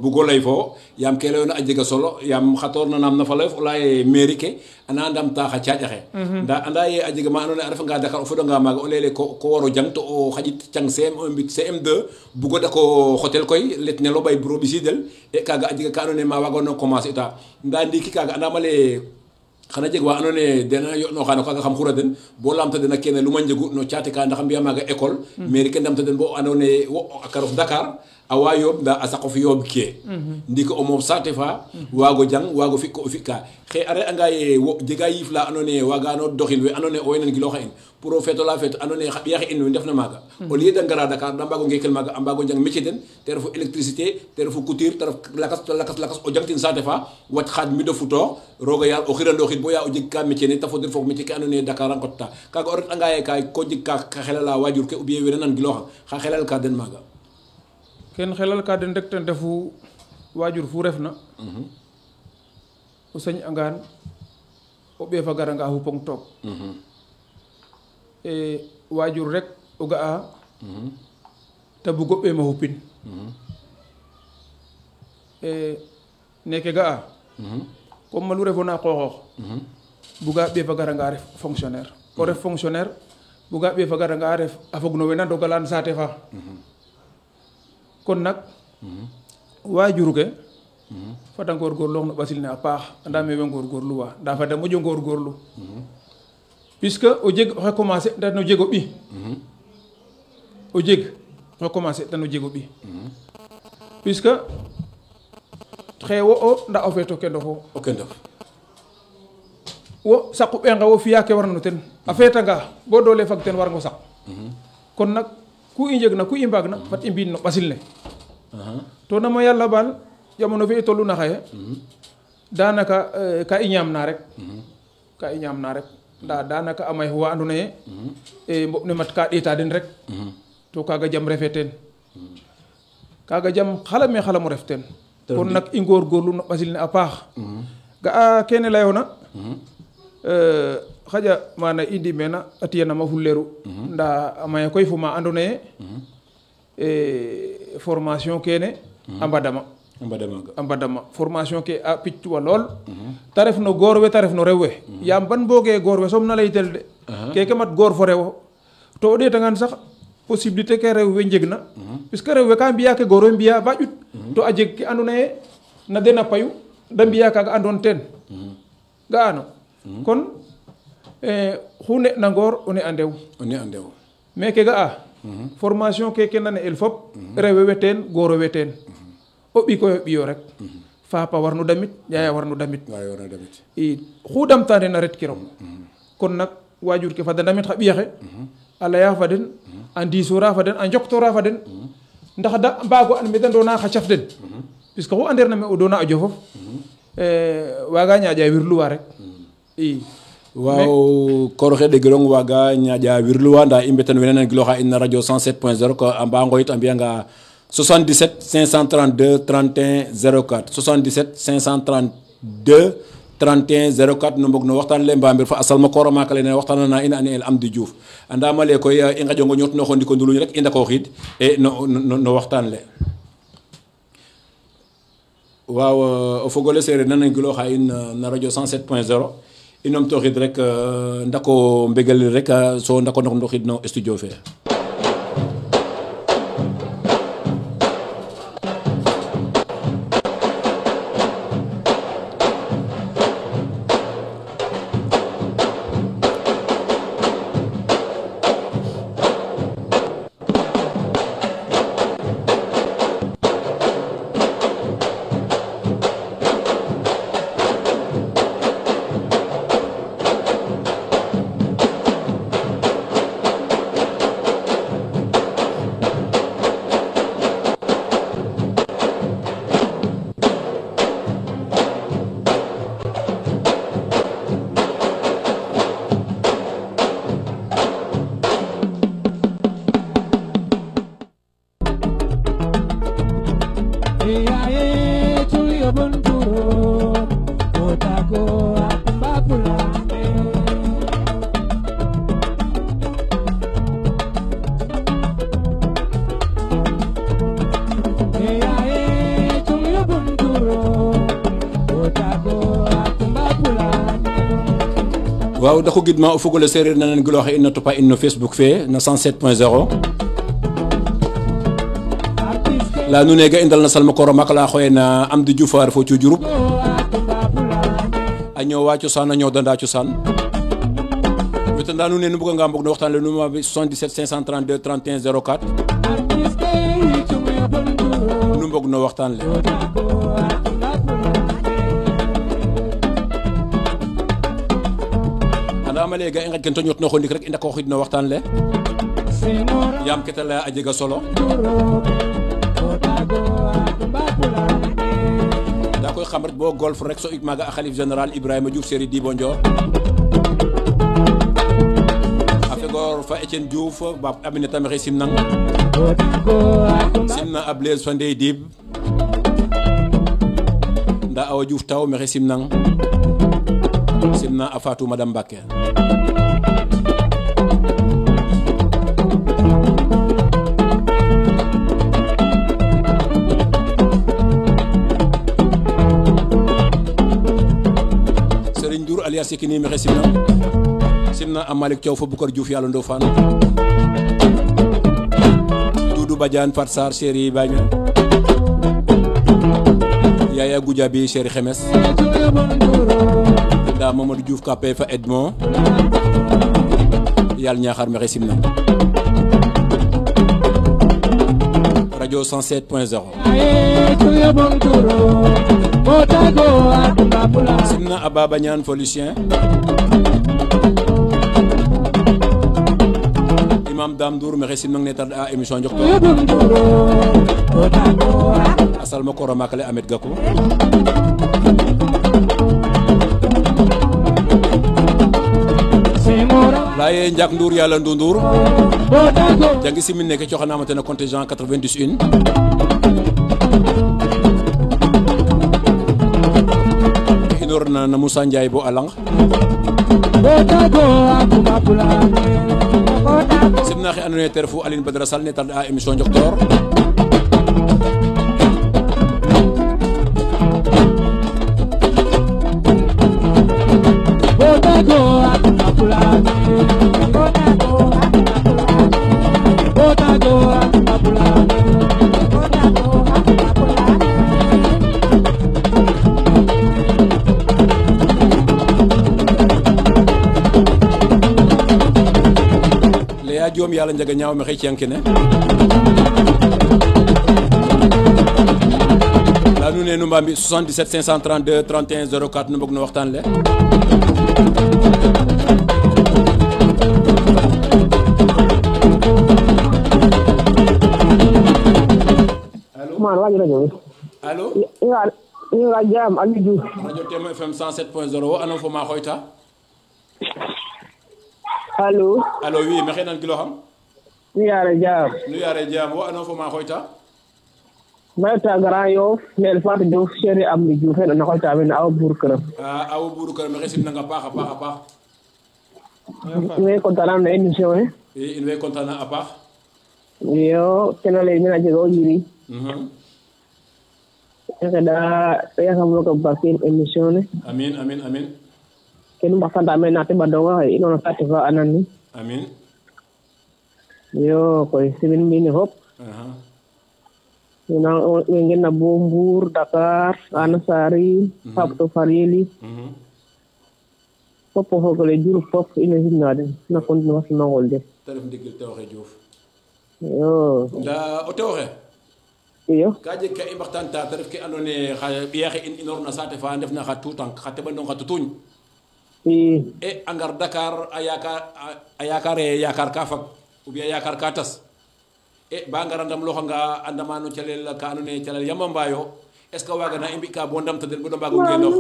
bugo lay fo yaam ke layoona a jega solo yaam xator na naam na fa layof o laya ye mairie ke ana ndamta xa caaƴ axe nda anda ye a jega ma andoona yee a refanga Dakar o fodanga maaga o leyele ko waro jang to o xaƴit cang CM1 mbit CM2 bugo dako xotel koy let nelo ɓay buro ɓisidel e kaaga a jega ka andoona yee ma waagoona commencer ta nda ndiiki kaaga andama le xana jeg wa andoona yee dena yo'nooxa no kaaga xam xura den bo laamta den a kene luma njegu no caate ka ndax mbi'a maaga école mairie ke ndamta den bo andoona yee wo a karof Dakar a waa yooɓ nda a saqof yooɓ ke ndiiki o moof saate fa waago jang waago fi ko o fi ka xe a re'anga ye wo jega yiif la andoona yee waagano doxin we andoona yee o wena ngilooxa in pour o feet ola feet andoona yee xa ɓiya xe in we ndefna maaga au lieu de ngara Dakar da mbaago ngeekel maaga a mbaago njang métier den te refu électricité te refu couture te ref lakas o jangtin saate fa wat xaad mbido futoox rooga yaal o xirandooxid bo ya o jeg ka métier ne te fodir foog métier ke andoona yee Dakar a nqotta kaaga o ret'anga ye ka ko jeg ka xa xelala waajur ke ou bien wena nan gilooxa xa xelal ka den maaga ken xelal ka den rek ten refu waajur fu refna o sañ angaan o ɓeef a garanga xupong toog e waajur rek o ga'a te bugo ɓeem a xupin e neke ga'a comme malu refona qooxoox buga ɓeef a garanga ref fonctionnaire o ref fonctionnaire buga ɓeef a garanga ref a fog no wena ndogalaan saate fa kon nag waajur ke fada ngorgorloox no ɓasil ne a paax anda me we ngorgorluwa nda fada moƴo ngorgorlu puisque o jeg oxe commencer tan o jeg o ɓi o jeg oxe commencer tan o jeg o ɓi puisque xewo o nda o feeto ke ndoxo o kendof wo saqu ɓenga wo fiya ke warna no ten a feetanga bo doole fag ten warngo saq kon nak ku i njegna ku i mbaagna fat i mbi'in no ɓasil ne to nama yàlla baal jamono fe i toluna xaye danaka ka i ñaamna rek ka i ñaamna rek nda danaka a may wa andoona yee mboɓ ne mat ka ɗeeta den rek to kaaga jam refe teen kaaga jam xalame xalamo ref teen kon nak i ngorgorlu no ɓasil ne a paax ga'a kene layoona xaƴa mana i ndimena a tiyanama fulleeru nda a maya koy fo ma andoona yee formation kene a mbadama a mbadama formation ke a pictuwa lool te ref no goor we te ref no rew we yaam ban mbooge goor we soom na laytel de keke mat goor fo rewo to o ɗeetangan sax possibilité ke rew we njegna puisque rew we ka mbiya ke goor we mbiya ba ƴut to a jeg ke andoona yee na den a payu da mbiya kaaga andoon teen ga'ano kon xu ne na ngoor o ne a ndew mais ke ga'a formation keke na ne'el fop rewe we teen goor we teen o ɓikoy o ɓiyo rek faapa warno damit yaya warno damit i xu damta den a ret kirong kon nak wajur ke fada damit xa ɓiya xe a leya fa den a ndiisora fa den a njoktora fa den ndax da mbaago an me da ndoona xa caf den puisque xu andeer na me o doona a jofof waaga ñaaƴa wirluwa rek i waaw koor xe ɗegirong waaga ñaaƴa wirluwa nda i mbetan wene nan giloxa in na radio 107.0 ko a mba ngoyit a mbiyanga 77 532 31 04 77 532 31 04 no mbog no waxtaan le mbamir fa a salma koor a maaka lene waxtaanana in a ne el Amdi Diouf andama le koy i ngaƴongo ñootnoxo ndiko nduluñ rek i ndako xiid no waxtaan le waaw o fogole sereer nan giloxa in na radio 107.0 i numtooxiid rek ndako mbegel rek so ndako ndoxiid no studio fe waaw dako gidma o fogole sereer nanen giloxe in na topa in no Facebook fe na 107.0 la nu nega i ndal na salma koor a maak la xoyena Amdi Diouf a refo Diouroup a ñoowa cosaan a ñoodanda cosaan wetanda nu ne nu mbuganga mbog no waxtaan le numéro 77 532 31 04 nu mbog no waxtaan le andama lega i ngaƴ ken to ñootnoxo ndik rek i ndako xid no waxtaan le yaam kete leya a jega solo nda koy xam ret bo golf rek so ik maaga a xalif général Ibrahima Diouf Seri Dibo Ndior a fegor fa Etienne Diouf ba Aminata Mexey simnang simna a Blaise fa Ndey Dib nda Awa Diouf taw Mexey simnang simna a Fatou Madame Mbacké Serigne Ndour alias Yekini Mexey simna a Malick Thiaw fa Boucar Diouf Yàlla Ndofane Doudou Badiane Fat Sarr Chéri Bagna Yaya Goudiaby Chéri Xemes nda Mamadou Diouf Kapé fa Edmond Yàlla Ñaxar Mexey simna radio 107.0 simna Ababa Niane fo Lucien imam Dame Ndour mexe simnang ne tar a émission njokto asal ma koro makale Ahmed Gakou laye Ndiak Ndour yàlla Ndour jangi simin neke coxanama ten contingent 91 inor na Moussa Ndiaye bo alang simna xe andoona yee te refu Aline Badara Sall ne tarda a émission Njoktoor Diom yàlla njaga ñaaw me xëy ci yankine la nu ne nu mbaam bi 77 532 31 04 nu mbog no waxtaan le allo man waji radio allo ina jam Aliou Diouf radio Témoin FM 107.0 wo anon fo ma xoyta allo allo oui maxey nan kilo xam nu yaare jam wo anon fo ma xoyta mayta Grand Yoff nel Fatou Diouf chéri Amdi Diouf en na xoyta men awa buur këram awa buur këram maxey simnanga paax a paax in way content na émission ne in way content a paax iyo kena lay mena jega o njiriñ i xeɗa yakam roga barkin émission ne amin kenu mbaxtanta me na teɓandonga xe inoona saate fa anan ni amin iyo koy simin mbine fop we ngenna bo Mbour Dakar Ana Sary Fapto Farieli fop o fogole Diouroup fop in way simna den na continuer simangol den te ref ndigil tewoxe Diouf iyo nda o tewoxe iyo ka jeg ka i mbaxtaanta te ref ke andoona yee xa ɓiyaxe in inoorna saate fa ndefna xa tuutang xa teɓandong xa tutuñ i a ngar Dakar a yakare yakar ka fag ou bien yakar ka tas ba ngara ndam loxanga a ndama no calel ka andoona yee calel yama mbaayo est ce que waaga na i mbi ka bo ndamta den bo da mbaago ngeenoox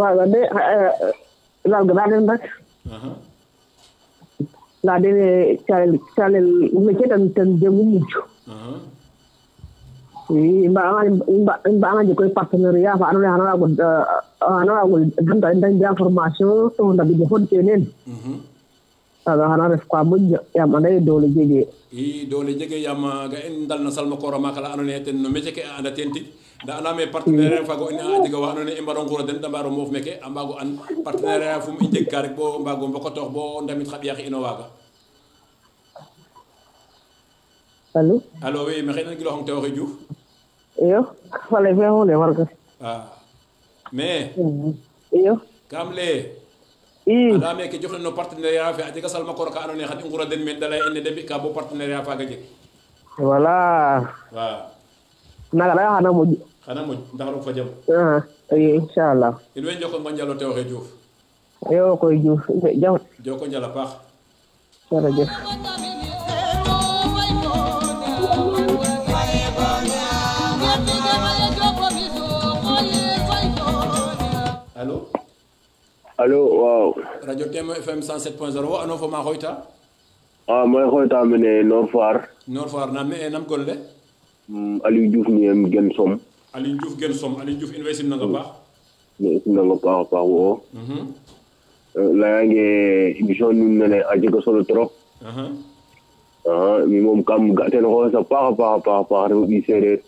waaga de lalgana den rek la dene calel meke ten jegu mucc i mba'anga jeg koy partenariat fa andoona yee xana waago damta in da information to ndabid ne fod ke neen kaaga xana ref ka moƴna yaam anda ye doole jegee i doole jege yaam ga in ndal na salma koora maaka la andoona yee ten no métier ke a anda teen tig nda andaam ee partenaire faago in a jega wa andoona yee i mbaro nguura den da mbaaro moof meke a mbaago an partenariat fum i njeg ka rek bo mbaago mbokatoox bo ndamit xa ɓiyaxe ino waaga alo oui maxey nan gilooxong tewoxe Diouf iyo faley fe xone warga mais iyo kam leye anda me ke joxna no partenariat fe a jega salma koor ka andoona yee xan i ngura den men da lay ine de mbi'ka bo partenariat faaga jeg voilà naga daya xana moƴ ndax roog fa jam i inchallah in way njoko njalo tewoxe Diouf iyo koy Diouf jam joko njal a paax jerejef allo waaw radio Témoin FM 107.0 wo ano fo ma xoyta may xoyta mene Nord Foire nam ne e nam gon le Aliou Diouf miyem gen som Aliou Diouf in way simnanga paax ne simnanga paax a paax wo layange émission nun nene a jega solo trop mi moom kam ga ten xoxes a paax a paax refu ɓiy sereer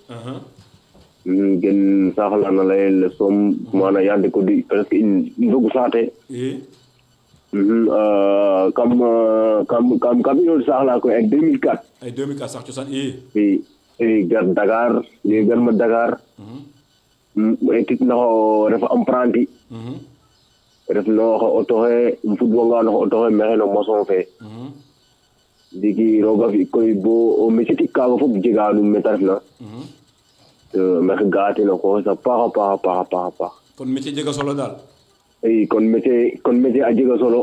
gen saxlana layel som mana yande ko di presque in ndogu saate kam ino saxla koy ak 2004 ay 2004 sax cosaan i gar Dakar ye garma Dakar tit naxo ref apprenti ref noxo auto xe fudwanga noxo auto xe maxey no maçon fe ndiki roga fi koy bo o métier kaga fop jega num meta refna maxey ga'a teen a xooxes a paax kon métier jega solo daal i kon métier a jega solo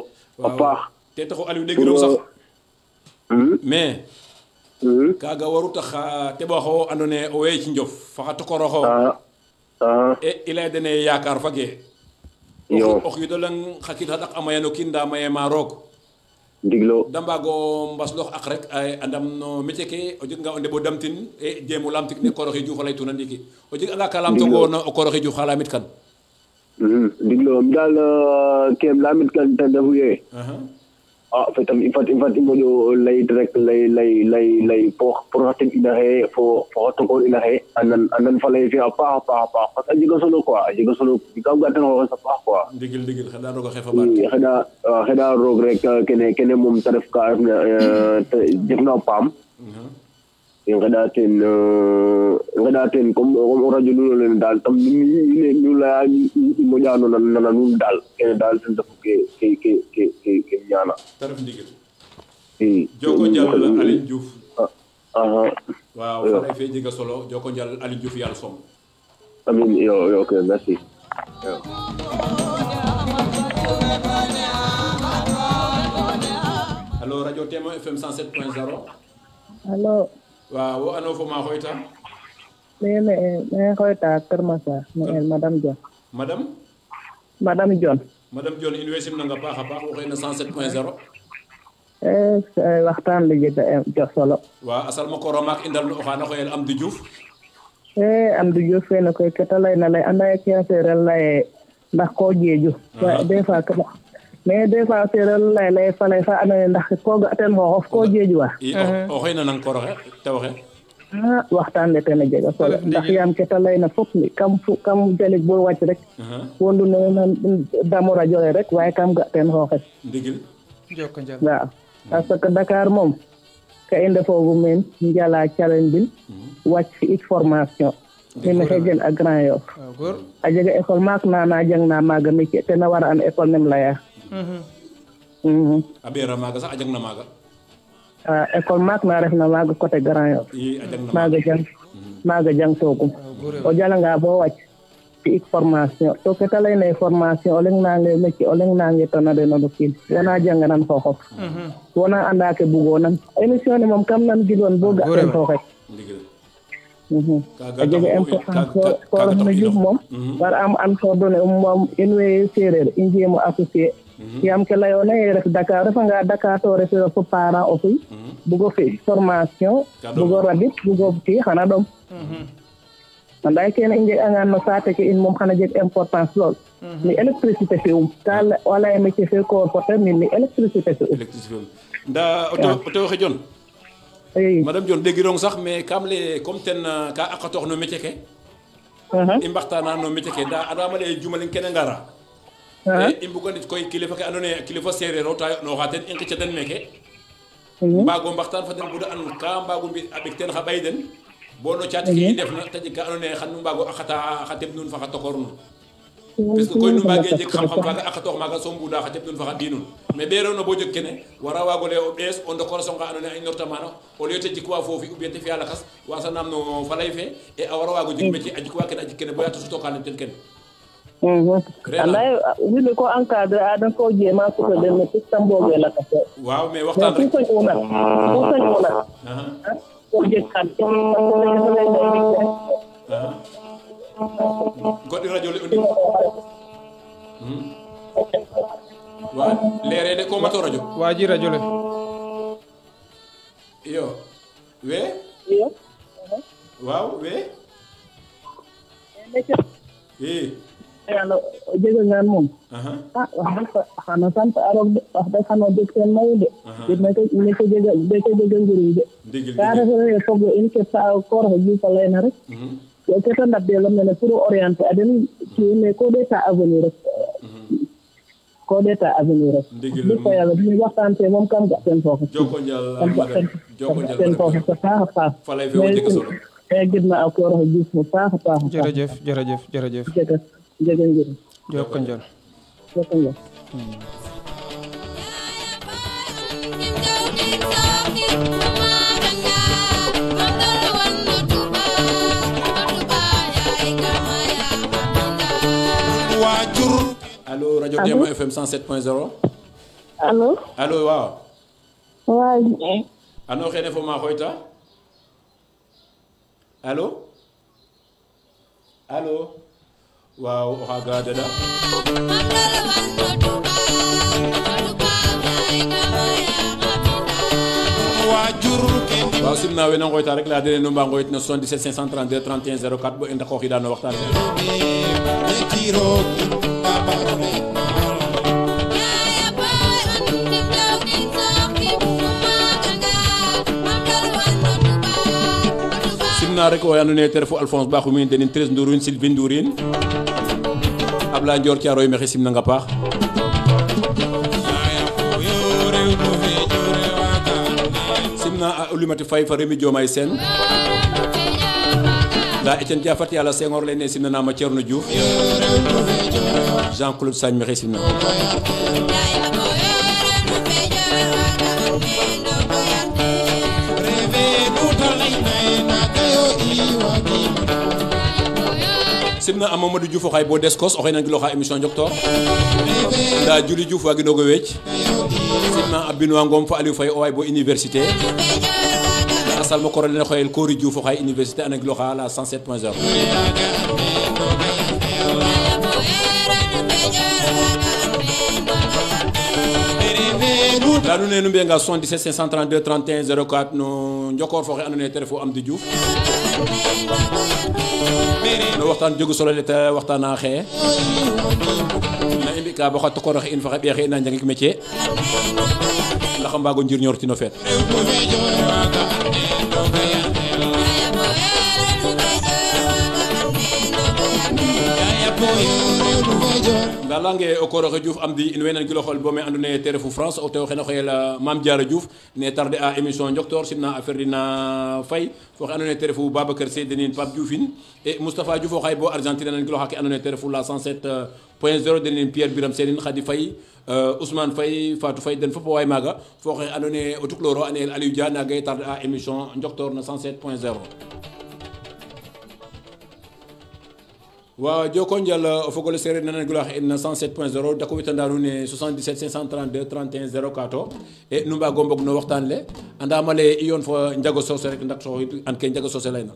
a paax te taxu Aliou dégiro sax mais kaga waru tax teɓaxo andoona yee o wey ci njof faxa tokoroxo e i lay dene yaakaar fage o xiid o leŋ xa kiid xa ɗaq a maya no kiin ndaa maye ma roog ndiglo da mbaago mbasloox ak rek a ndam no métier ke o jeganga o ndeɓo damtin e jeemo lamtik ne Koroxe Diouf a laytuna ndiiki o jeg anga ka lamtogoona o Koroxe Diouf xa lamit kan ndiglo mi daal keem lamit kan ten refu yee fetam i fat i moƴo layit rek lay pour xa teɓ ina xe fo xa tokoor ina xe a nan fa lay fe a paax parce que a jega solo quoi a jega solo kam ga ten xooxes a paax quoi ndigil xeɗa roog a xefa ɓaat xeɗa roog rek kene moom te ref ka refna jefna paam i ngeɗa teen comme o radio nuno lene daal tam nu leya i moƴano nana nuun daal kene daal ten refu ke ñaana te ref ndigil joko njal Aliou Diouf waaw falay fe jega solo joko njal Aliou Diouf yaal som amin yo ok merci allo radio Témoin FM 107.0 allo waaw wo ano fo ma xooyta mene xooyta Kër Massar madame Dione madame Dione in way simnanga paax a paax waxey no 107.0 waxtaan le jega jox solo waaw a salma kooro maak i ndal no oxaana xoyel Amdou Diouf Amdou Diouf fene koy kete layna lay anda ye ke seereer laye ndax ko jeeju des fois mais des fois seereer lay falay fa andoona yee ndax ko ga ten xooxof ko jeejuwa o xey na nang Koroxe te waxe waxtaan le ten a jega solo ndax yaam ke ta layna fop kam jalik bo wàcc rek wondu ne damo radio le rek waaye kam ga ten xooxes ndigil waaw parce que Dakar moom ka i ndefoogu meen njala calendin wàcc fi ik formation mi maxey gen a Grand Yoff a jega école maak na jang na maaga métier tena wara an école nem leya a ɓeera maaga sax a jang na maaga école maak na refna maaga côté Grand Yoff maaga jang toogum o jalanga bo wàcc fi ik formation to ke ta layna ye formation o leŋ nange métier o leŋ nange tona deno no kiin wona janganan xooxof wona anda ke bugoonan émission ne moom kam nan giloon bo ga ten xooxes a jega importance ko refna Diouf moom war am an coordonné moom in way séeréer i njeemo associé yaam ke layoona ye ref Dakar refanga Dakar to refiro fo parent o fiy bugo fi formation bugo rabid bugo fi xana ɗom anda kene i njeg'angaan no saate ke in moom xana jeg importance lool ni électricité fi'um ka wala ye métier fe koor fo ten ni électricité fi'um ndaa o tew oxe Dione i madame Dione dégirong sax mais kam lay comme ten ka aqatoox no métier ke i mbaxtaana no métier ke ndaa andaam ale jumalin kene ngara i mbuga nit koy kilifa ke andoona yee kilifa séeréer o ta yo'nooxa ten i nqicca den meeke mbaago mbaxtaan fa den bu da and ka mbaago mbi a ɓek teen xa ɓay den bo no caate ke i ndefna te jeg ka andoona yee xan nu mbaago a xa teɓ nuun fa xa tokoor nuun parce que koy nu mbaage jeg xam-xam faaga a xatoox maaga so mbuuda xa teɓ nuun fa xa ɓiy nuun mais ɓeeroona bo jeg kene wara waago lay o ɓees o ndokor songa andoona yee a inorta maana au lieu te jikwa foofi ou bien te fi'a lakas wasanaam no falay fe et a wara waago jeg métier a jikwa kene a jik kene boya to sutooka ten kene anda wiin we ko encadré a den ko jéema suta den ne pis tam mbooge lakas waaw mais waxtaan rek ku sañuna ko jeg kan goɗɗi radio le o ndik wa leere de ko mato radio waaji radio le iyo we waaw we i yàlla o jegangaan moom xana sant a roog de wax deg xano jeg teen mayu de meke jega njiriñ de ka refee foog in ke Koroxe Diouf a layna rek ke ta ndabdelo mene pour orienter a den mais ko ɗeeta avenir rek di fa yàlla bi waxtaan fe moom kam ga ten foofu joko njal ten foofu a paax a paax falay fe wo jega solo gidma a Koroxe Diouf mu paax a paax jërëjëf jega njiriñ joko njal joko njal radio Témoin FM 107.0. allo waaw waaw ano xene fo ma xoyta allo waaw o xaga dada waaw simna we na ngoyta rek la dene no mba ngoyit na 77 532 31 04 bo enda xooxi dano waxtaan simna rek o ando naye te refu Alphonse Bakhoum in denin 13 Ndourine Sylvine Ndourine Abla Ndior Thiaroye maxey simna nga paax simna a Oulimata Faye fa Rémi Diomaye Sène nda Etienne Diafat yàlla Senghor lene simna nama Thierno Diouf Jean-Claude Sagne maxey simna simna a Mamadou Diouf oxay bo Descos oxey nangiloxa émission Njoktoor nda Juli Diouf waginogo weec simna a Binois Ngom fa Aliou Faye o way bo université a salmo koro lene xoyel Kori Diouf oxay université a nangiloxa la 107.0 nda nu ne nu mbiyenga 77 532 31 04 no Njokor fo xe ando naye te refu Amdi Diouf no waxtaan jogu solo le te waxtaana xeye na i mbika bo xa tokoroxe in fa xa ɓeexe ina njangik métier ndax a mbaago njirñoor tino feet nda lange o koroxe Diouf Amdi in way nan gilo xol bo me ando naye te refu France o tewo xene xoyel Mame Diarra Diouf ne tarde a émission Njoktoor simna a Ferdinand Faye fo xe ando naye te refu Babacar Sey denin Pape Dioufine et Moustapha Diouf o xay bo Argentine nan gilo xa ke ando naye te refu la 107.0 denin Pierre Biram Senin Khady Faye Ousmane Faye Fatou Faye den fop o way maaga fo xe ando naye o tukloro a neel Aliou Dia nagay tarde a émission Njoktoor na 107.0 waaw joko njal o fogole sereer nana gula xe na 107.0 dako witanda nuun ne 77 532 31 04 e nu mbago mbog no waxtaan le andama le i yoon fo Ndiago Socé rek ndak soxit an ke Ndiago Socé layna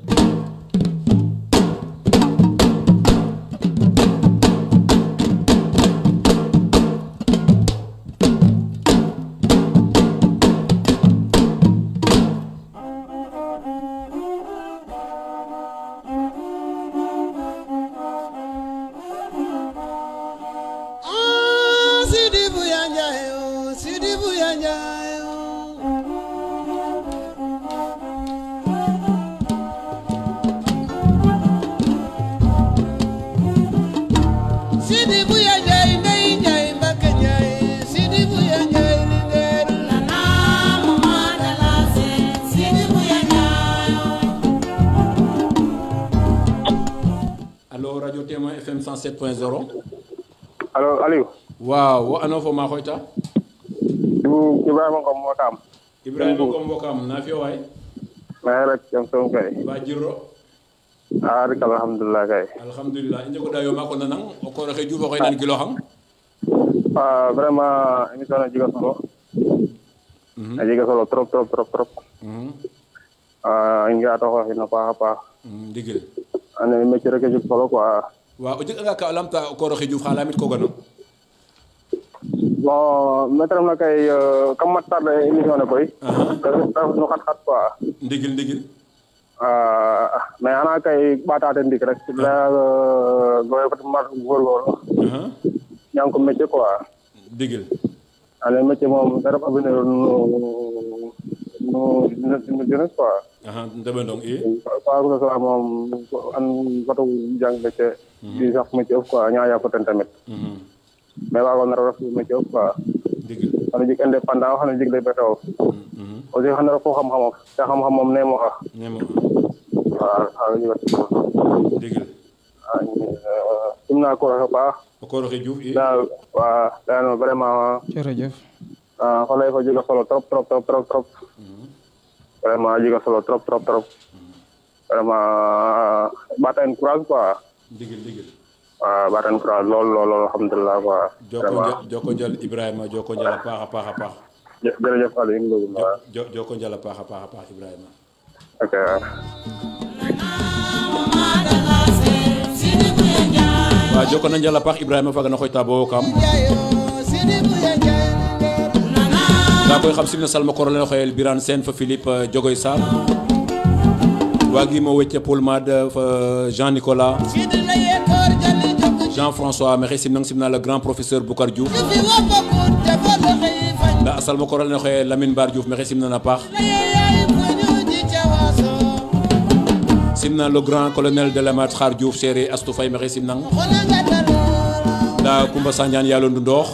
Témoin FM 107.0 allo Aliou waaw wo ano fo ma xoyta Ibrahima Ngom Wokam Ibrahima Ngom Wokam na fiyo waay ma rek jam som kay ba jirro rek alhamdulillah kay alhamdulillah inde ko dayo ma ko nanang o ko rexe Diouf oxey nan kilo xam vraiment émission na jiga solo a jiga solo trop inga to ko hina pa digel ane métier rek jog solo quoi waaw o jeg nga ka lamta o ko rexe Diouf xalamit ko gano bon maître na kay kam mat tarde émission ne koy no xat quoi ndigil mais ana kay batate ndik rek la goye ko mat gorgol ñang ko métier quoi digil ale métier mom dara fa bene no jeunesse quoi ndebe ndong quoi ko so mom an bato jang métier di sax métier quoi ñaaya ko tamit mais waaw na rafu métier quoi digil xana jik indépendant xana jik lay beto aussi xana rafu xam-xam te xam-xam mom ne mo waaw digil imna ko rafa baax ko roxe Diouf daal vraiment jërëjëf xolay ko jiga solo trop vraiment jiga solo trop vraiment bata en courage quoi digil waaw batan fra lool alhamdulilah quoi joko njal Ibrahima joko njal a paax jërëjëf Aliou ñu ngi joko njal a paax Ibrahima ok waaw joko na njal a paax Ibrahima faga na xoyta bo kam nda koy xam simna salma korole no xoyel Birane Sène fa Philippe Jogoy Sarr wagimo wecce Paul Mad fa Jean-Nicolas Jean-François maxey simna le grand professeur Boucar Diouf nda salma korole no xoyel Lamine Bar Diouf maxey simna na paax simna le grand colonel de la mat Khar Diouf Séré Astou Faye maxey simnang nda Koumba Sandiane Yalo Ndundoox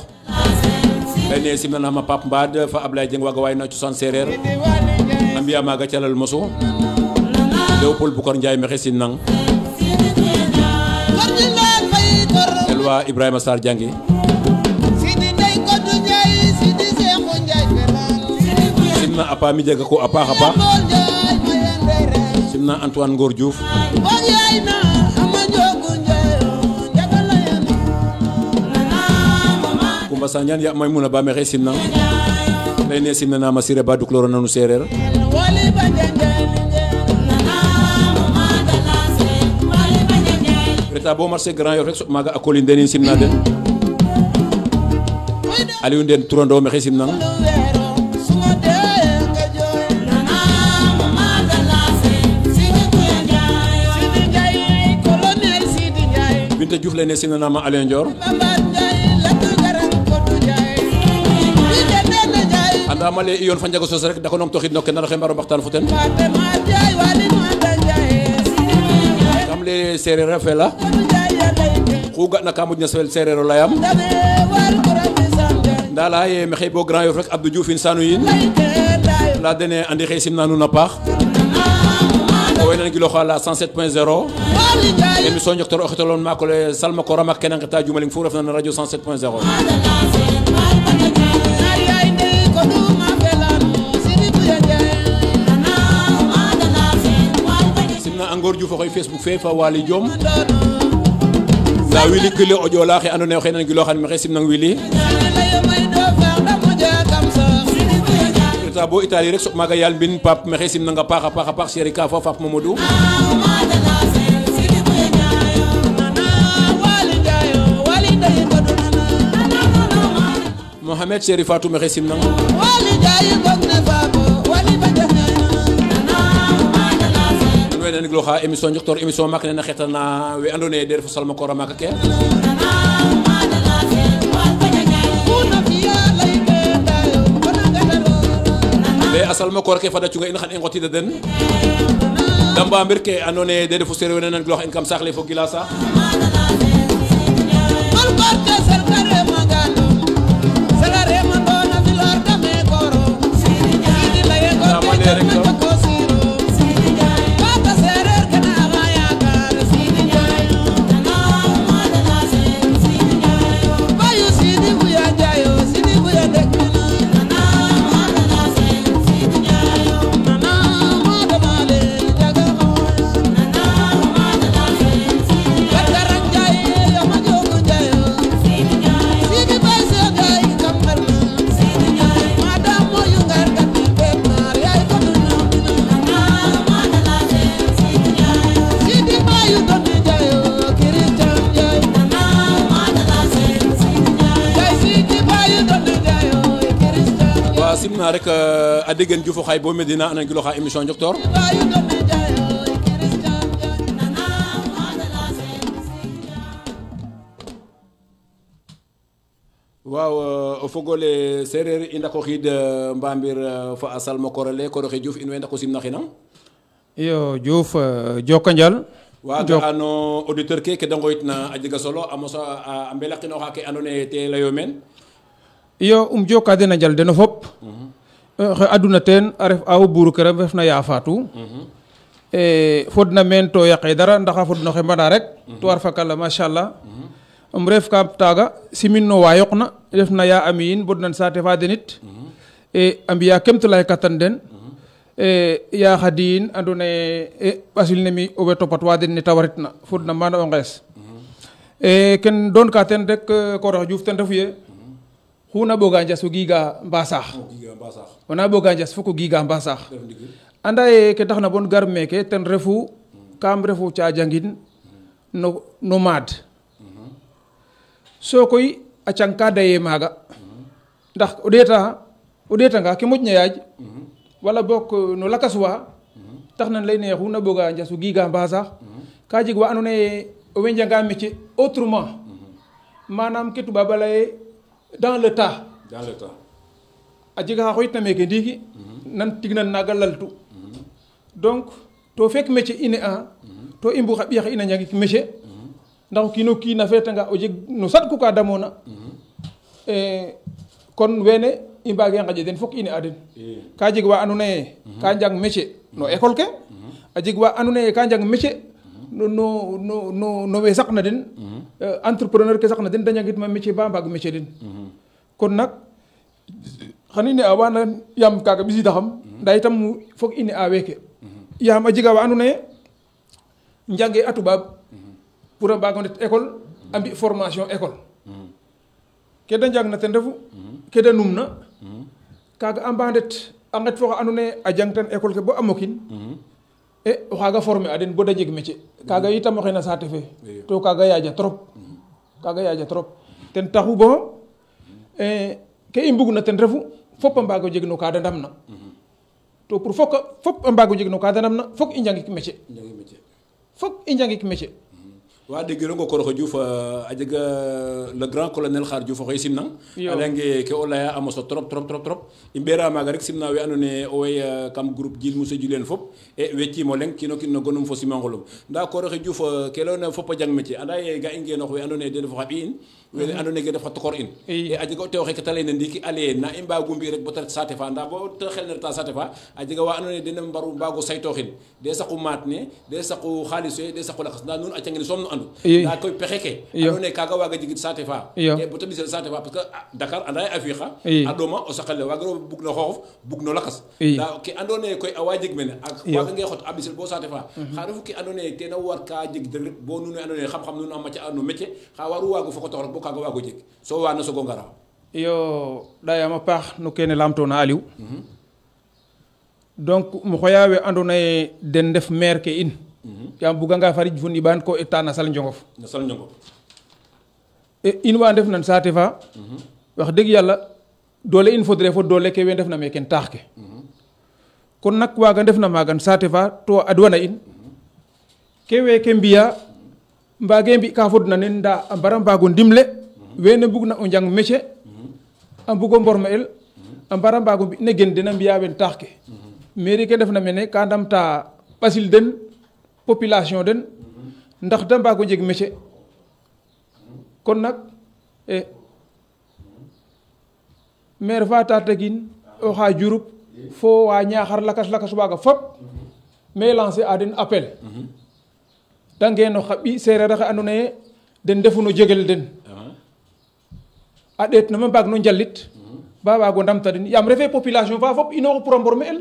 ene simna na ma Pape Mbad fa Ablaye Dieng waga way na cosaan séeréer a mbiya maaga calal mosu Léopold Boucar Ndiaye maxey simnang elwa Ibrahima Sarr Diangi simna a pa mi jega ko a paax simna Antoine Ngor Diouf Koumba Sandiane ya Maymuna Ba maxey simnang leyne simna na ma Siré Ba dukloro nanu séeréer reta bo marché Grand Yoff rek soɓ maaga a Coline den simna den Aliou Ndene turando maxey simnang Binta Diouf leyne simna na ma Aliou Ndior anda male iyon fa njago sos rek dako nom toxid no ke nar xe mbaro mbaxtaan fo ten kam le sereer a fela xu ga na ka moƴna sel sereer o leyam nda leya ye maxey bo Grand Yoff rek Abdou Diouf in sanu yin la dene andi xe simna nuun a paax o way nan giloxa la 107.0 émission njoktor o xetolon maako le Salma Kora mak kene ngeta jumaling fu refna na radio 107.0 simna Angor Diouf oxoy Facebook fe fa Waly Diom nda Wili Kile o Diola xe ando naye oxey nan giloxan maxey simnang Wili reta bo Italie rek soɓ maaga yaal mbin Pape maxey simnang a paax Chéri Ka fa Pape Mamadou Mohamed Chéri Fatou maxey simnang we nan giloxa émission njoktor émission mak ne na xetana we ando naye de refu Salma Kora maka ke le a Salma Kora ke fada cunga in xan i ngotida den damba mbir ke ando naye de refu sereer we nan giloxa in kam saax le fo gila sax simna rek a degen Diouf xay bo Medina anan giloxa émission njoktor waaw o fogole sereer i ndako xiid mbamir fa a Salma Kora le koroxe Diouf in way ndako simna xinang iyo Diouf joko njal waaga ano auditeur ke de ngoyitna a jega solo a mosa a mbelaqinoxa ke ando naye te leyo meen iyo joka den a njal deno fop xe aduna teen a ref awo buuru ke ref na Ya Fatou fodna meen to yaqe dara ndax a fod no xembana rek to war fakala machallah ref ka taaga simin no wa yoqna ref na Ya Ami yin bodnan saate fa denit a mbiya kemtulay katan den Ya Khady yin ando naye ɓasil ne mi owey topat wa den ne ta waritna fodna mana o ngees ken don ka ten rek Koroxe Diouf ten refu ye xuna boga njas o giga mbasax ona boga njas foko giga mbasax anda ye ke taxna bon gar meke ten refu kam refu ca jangin no maad so koy a cang ka daye maaga ndax o ɗeetanga ke moƴna yaaj wala bok no lakas wa tax nan lay ne xuna boga njas o giga mbasax ka jeg wa andoona ye o we njanga métier autrement manam ke tubaab a laye dans le tas a jega xa xoyitna meke ndiiki nan tignan naaga laltu donc to fek métier ine a to i mbux xa ɓiya xe ina njangik métier ndax o kiino kiin a feetanga o jeg no saɗku ka damoona kon wene i mbaage ngaƴe den fok ine a den ka jeg wa andoona ye ka njang métier no école ke a jeg wa andoona ye ka njang métier no we saqna den entrepreneur ke saqna den da njangit ma métier ba mbaag métier den kon nak xan i ne a wana yaam kaaga ɓisiidaxam ndaa itam fok i ne a weeke yaam a jega wa andoona ye njange a tubaab pour a mbaag o ndet école a mbi formation école ke da njangna ten refu ke da numna kaaga a mbaa ndet a nget fo xa andoona ye a jang tan école ke bo a mokin o xaaga former a den bo da jeg métier kaaga itam oxey na saate fe to kaaga yaaja trop ten taxu bo ke i mbugna ten refu fop a mbaago jeg no ka da ndamna to pour fop a mbaago jeg no ka da ndamna fok i njangik métier wa degirongo Koroxe Diouf a jega le grand colonel Khar Diouf oxey simnang a leyange ke o leya a moso trop i mbera maaga rek simna we andoona ye owey kam groupe Djil Moussa Djilen fop e wecciimo leng kiino kiin no gonum fo simangolum nda Koroxe Diouf ke leyona fop a jang métier anda ye ga i ngenox we andoona ye den ndef xa ɓiy in wene andoona ye den ndef xa tokor in e a jega o tew oxe ke ta leyna ndiiki a leye na i mbaagu mbi rek bo ta ret saate fa nda bo te xel ne reta saate fa a jega wa andoona ye den mbaago saytooxin de saqu maat ne de saqu xaalis fe de saqu lakas nda nuun a cangene soom nu andu nda koy pexe ke andoona ye kaaga waaga jegit saate fa e bo ta ɓisel saate fa parce que Dakar anda ye a fiixa a ɗoma o saqal le waagiro bug no xooxof bug no lakas nda ke andoona ye koy a waa jeg mene a waagange xot a ɓisel bo saate fa xa refu ke andoona ye ten a war ka jeg den rek bo nuun we andoona ye xam-xam nuun a matca no métier xa waru waago fokotox rek bo kaaga waago jeg so waana sogo ngara iyo ɗayaam a paax no kene lamtoona Aliou donc mo xoya we andoona ye den ndef maire ke in yaam buganga farij fo niɓaan ko eta na sal Njongof in wa ndef nan saate fa wax dëgg yàlla doole in faudrait fo doole ke we ndef na meken taax ke kon nak waaga ndef na maagan saate fa to adwana in ke we ke mbiya mbaage mbi ka fodna nen nda a mbara mbaago ndimle wene mbugna o njang métier a mbugo mborme el a mbara mbaago mbi ne gen dena mbiya wen taax ke mairie ke ndef na mene ka ndamta ɓasil den population den ndax da mbaago jeg métier kon nak maire fa Tataguine o xa Diouroup fo wa Niakhar lakas waaga fop mais lancer a den appel da ngeno xa ɓi seereer axe andoona ye den ndefu no jegel den a ɗeet nama mbaag no njalit ba waago ndamta den yaam refe population fa fop inooxu pour a mborme el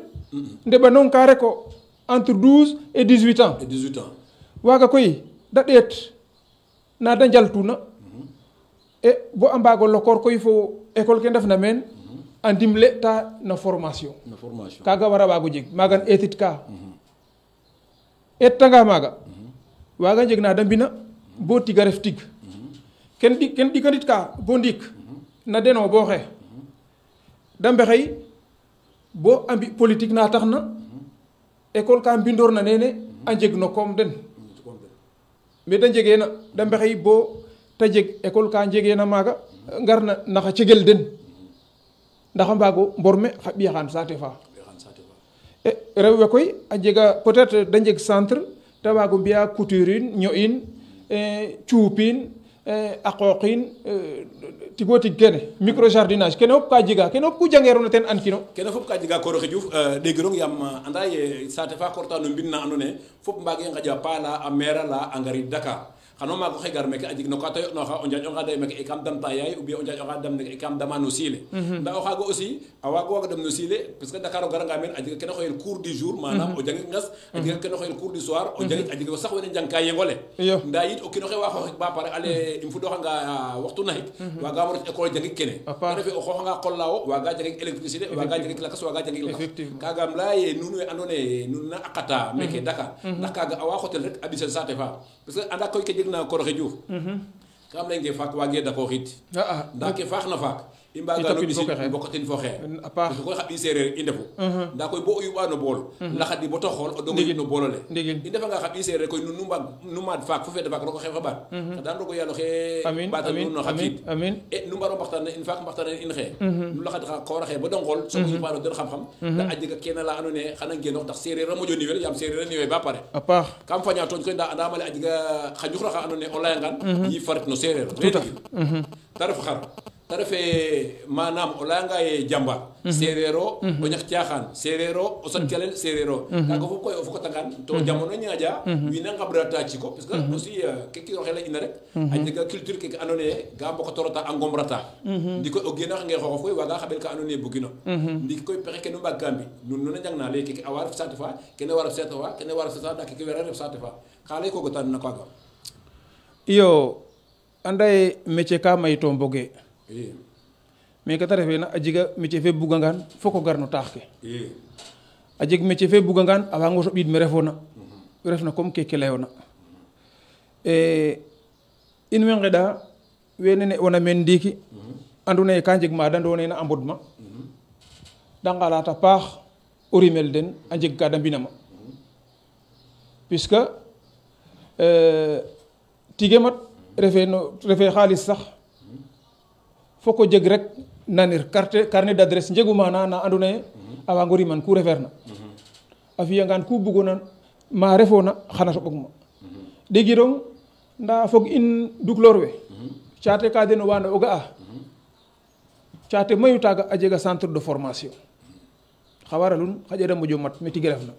ndeɓanong ka rek o entre 12 et 18 ans waaga koy da ɗeet na da njaltuna e bo a mbaago lokoor koy fo école ke ndefna meen a ndimle ta na formation kaaga wara waago jeg maagan eetit ka eetanga maaga waaga jeg na da mbina bo tig a ref tig ken ɗikanit ka bo ndiik na deno bo xe da mbexey bo a mbi politique na tax na école ka mbindoor na nene a njeg no koom den mais da njegeena da mbexey bo ta jeg école ka njegeena maaga ngarna naxa cegel den ndax a mbaago mborme xa ɓiyaxaan saate fa rew we koy a jega peut être da njeg centre te waago mbiya couture in ño in cuupin a qooqin tigo tig kene micro jardinage kene fop ka jega kene fop ku jangeerona ten an kino kene fop ka jega Koroxe Diouf ɗegirong yaam anda ye saate fa korta no mbin na andoona ye fop mbaage ngaƴa pa la a maire la a ngariid Dakar xano ma ko xegar meke a jeg no ka tayo no xa o njaaj onga day meke e kam damta yaay ou bien o njaaj onga dam meke e kam dama no siile nda o xaga aussi a waga dem no siile parce que Dakar o garanga meen a jega kene xoyel cours du jour manam o jangit ngas a jega kene xoyel cours du soir o jangit a jega sax wene njang ka yengole nda yit o kino xe wa xooxik ba pare ale im fudoxanga waxtu naxik waga mo ret école jangik kene refe o xooxanga qol lawo waga jangik électricité waga jangik lakas waga jangik lakas kagam laye nuun we ando naye nuun na aqata meke Dakar ndax kaga awa xotel rek a ɓisel saate fa parce que anda koy ke jeg na koroxe Diouf kam leynge faak wage dakoxid nda ke faax na faak i mbaga no ɓisin mbokatin fo xeer parce que koy xa ɓiy sereer i ndefu nda koy bo o yuɓa no bool laxadi bata xool o dongo yit no boolole i ndefanga xa ɓiy sereer koy nu maad faak fo feede faak rogo xe fa ɓaat xadan rogo yaalo xe ɓata nuun no xa kiid e nu mbaro mbaxtana in faak mbaxtana in xe nu laxad xa koora xe bada ngool sogo yipano den xam-xam nda a jega kene la ando naye xana ngenox ndax sereer a moƴo niwel yaam sereer a niwe ba pare kam faña tooñ koy nda andamale a jega xa juxra xa ando naye o leyangan yi farit no sereer redegil ta ref xar ta refe manam o layanga ye jamba serero o ñak tiaxan serero o sot kelel serero kaga fo koy o foko tangan to jamono ñaaja wi na ngabrata ci ko parce que aussi ke ki roxela ina rek a jega culture ke andone ga mboko torota angombrata diko o gena nge xoxof koy waga xabel ka andone bugino ndik koy pexe ke no bagambi nun non jang na le ke a war sate fa kene war sate fa kene war sate da ke wera ref sate fa xale ko gotan na kaga iyo anday métier ka may to mboge mais kata refe na a jega métier fe bugangan foko gar no taax ke a jeg métier fe bugangan a wango so ɓiid me refona refna comme keke leyona in way ngeɗa wene ne wona men ndiiki andona ye ka jeg ma de ndonena a mbodma da ngalata paax o rimel den a jeg ka de mbinama puisque tige mat refe xaalis sax foko jeg rek nanir carnet d'adresse njegu mana na andona ye a wango riman ku refeerna a fiyangan ku bugona ma refona xana soɓong ma ɗegirong nda fog in duklor we caate ka den o wana o ga'a caate mayu taga a jega centre de formation xa waralun xaƴa da moƴo mat me tige refna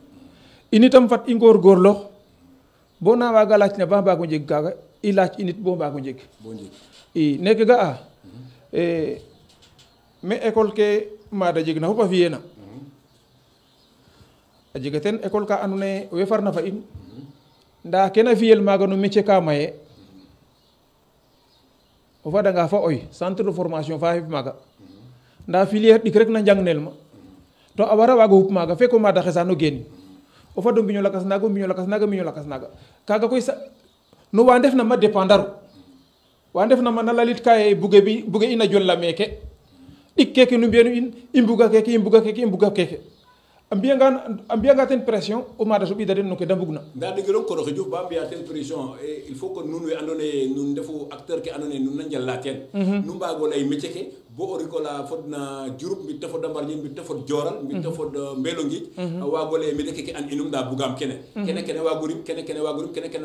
in itam fat i ngorgorloox bo na waga laacna ba mbago jeg kaga i laac init bo mbago jeg i neke ga'a me école ke mada jeg na fop a fiyena a jega ten école ka ando naye we farna fa in nda kena fiyel maga no métier ka maye o fadanga fa oy centre de formation fa xef maga nda filière ɗik rek na njangnel ma to a wara wago xup maga feko mada xesano genin o fado mbiño lakas naga mbiño lakas naga kaga koy no wa ndef na ma dépendaru wa ndef na ma na lalit kaye buge ina jolla meke ɗik keke nu mbiyanu in i mbuga keke a mbiyanga ten pression o maada so ɓida den no ke da mbugna nda ɗigirong koroxe Diouf ba mbiya ten pression il faut que nuun we ando naye nuun ndefu acteur ke ando naye nuun na njala ten nu mbago lay métier ke bo o rigola fodna Diouroup mbi te fod a Mbarñeen mbi te fod Dioral mbi te fod Mbelo Ngiij a wago lay métier ke an inum nda bugam kene kene wago rim kene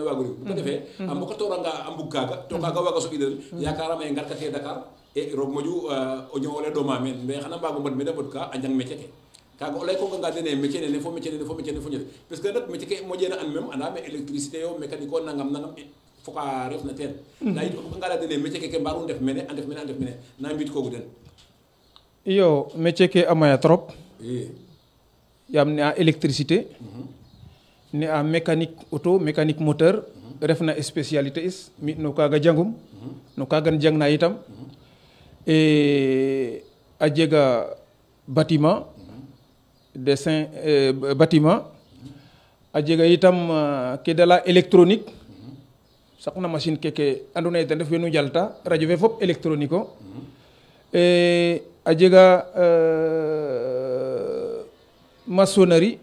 wago rim bu ko defee a mbokatoranga a mbug kaga to kaga waga so ɓida den yakarama ye ngarkate Dakar e roog moƴu o ñowole ɗoma men mais xana mbago mbod mede mbod ka a njang métier ke kaga o lay ko nga dene métier ne fo métier parce que nak métier ke moƴena an même anda me électricité yo mécanique o nangam foka refna ten nda yit o nga la dene métier ke mbaru ndef mene a ndef mene na mbit kogu den iyo métier ke a maya trop yaam ne a électricité ne a mécanique auto mécanique moteur refna spécialité is mi no kaga jangum no kaga jangna itam a jega bâtiment dessin bâtiment a jega itam ke de la électronique saqna machine keke andona ye ten ref wenu njalta radio fe fop électronique o a jega maçonnerie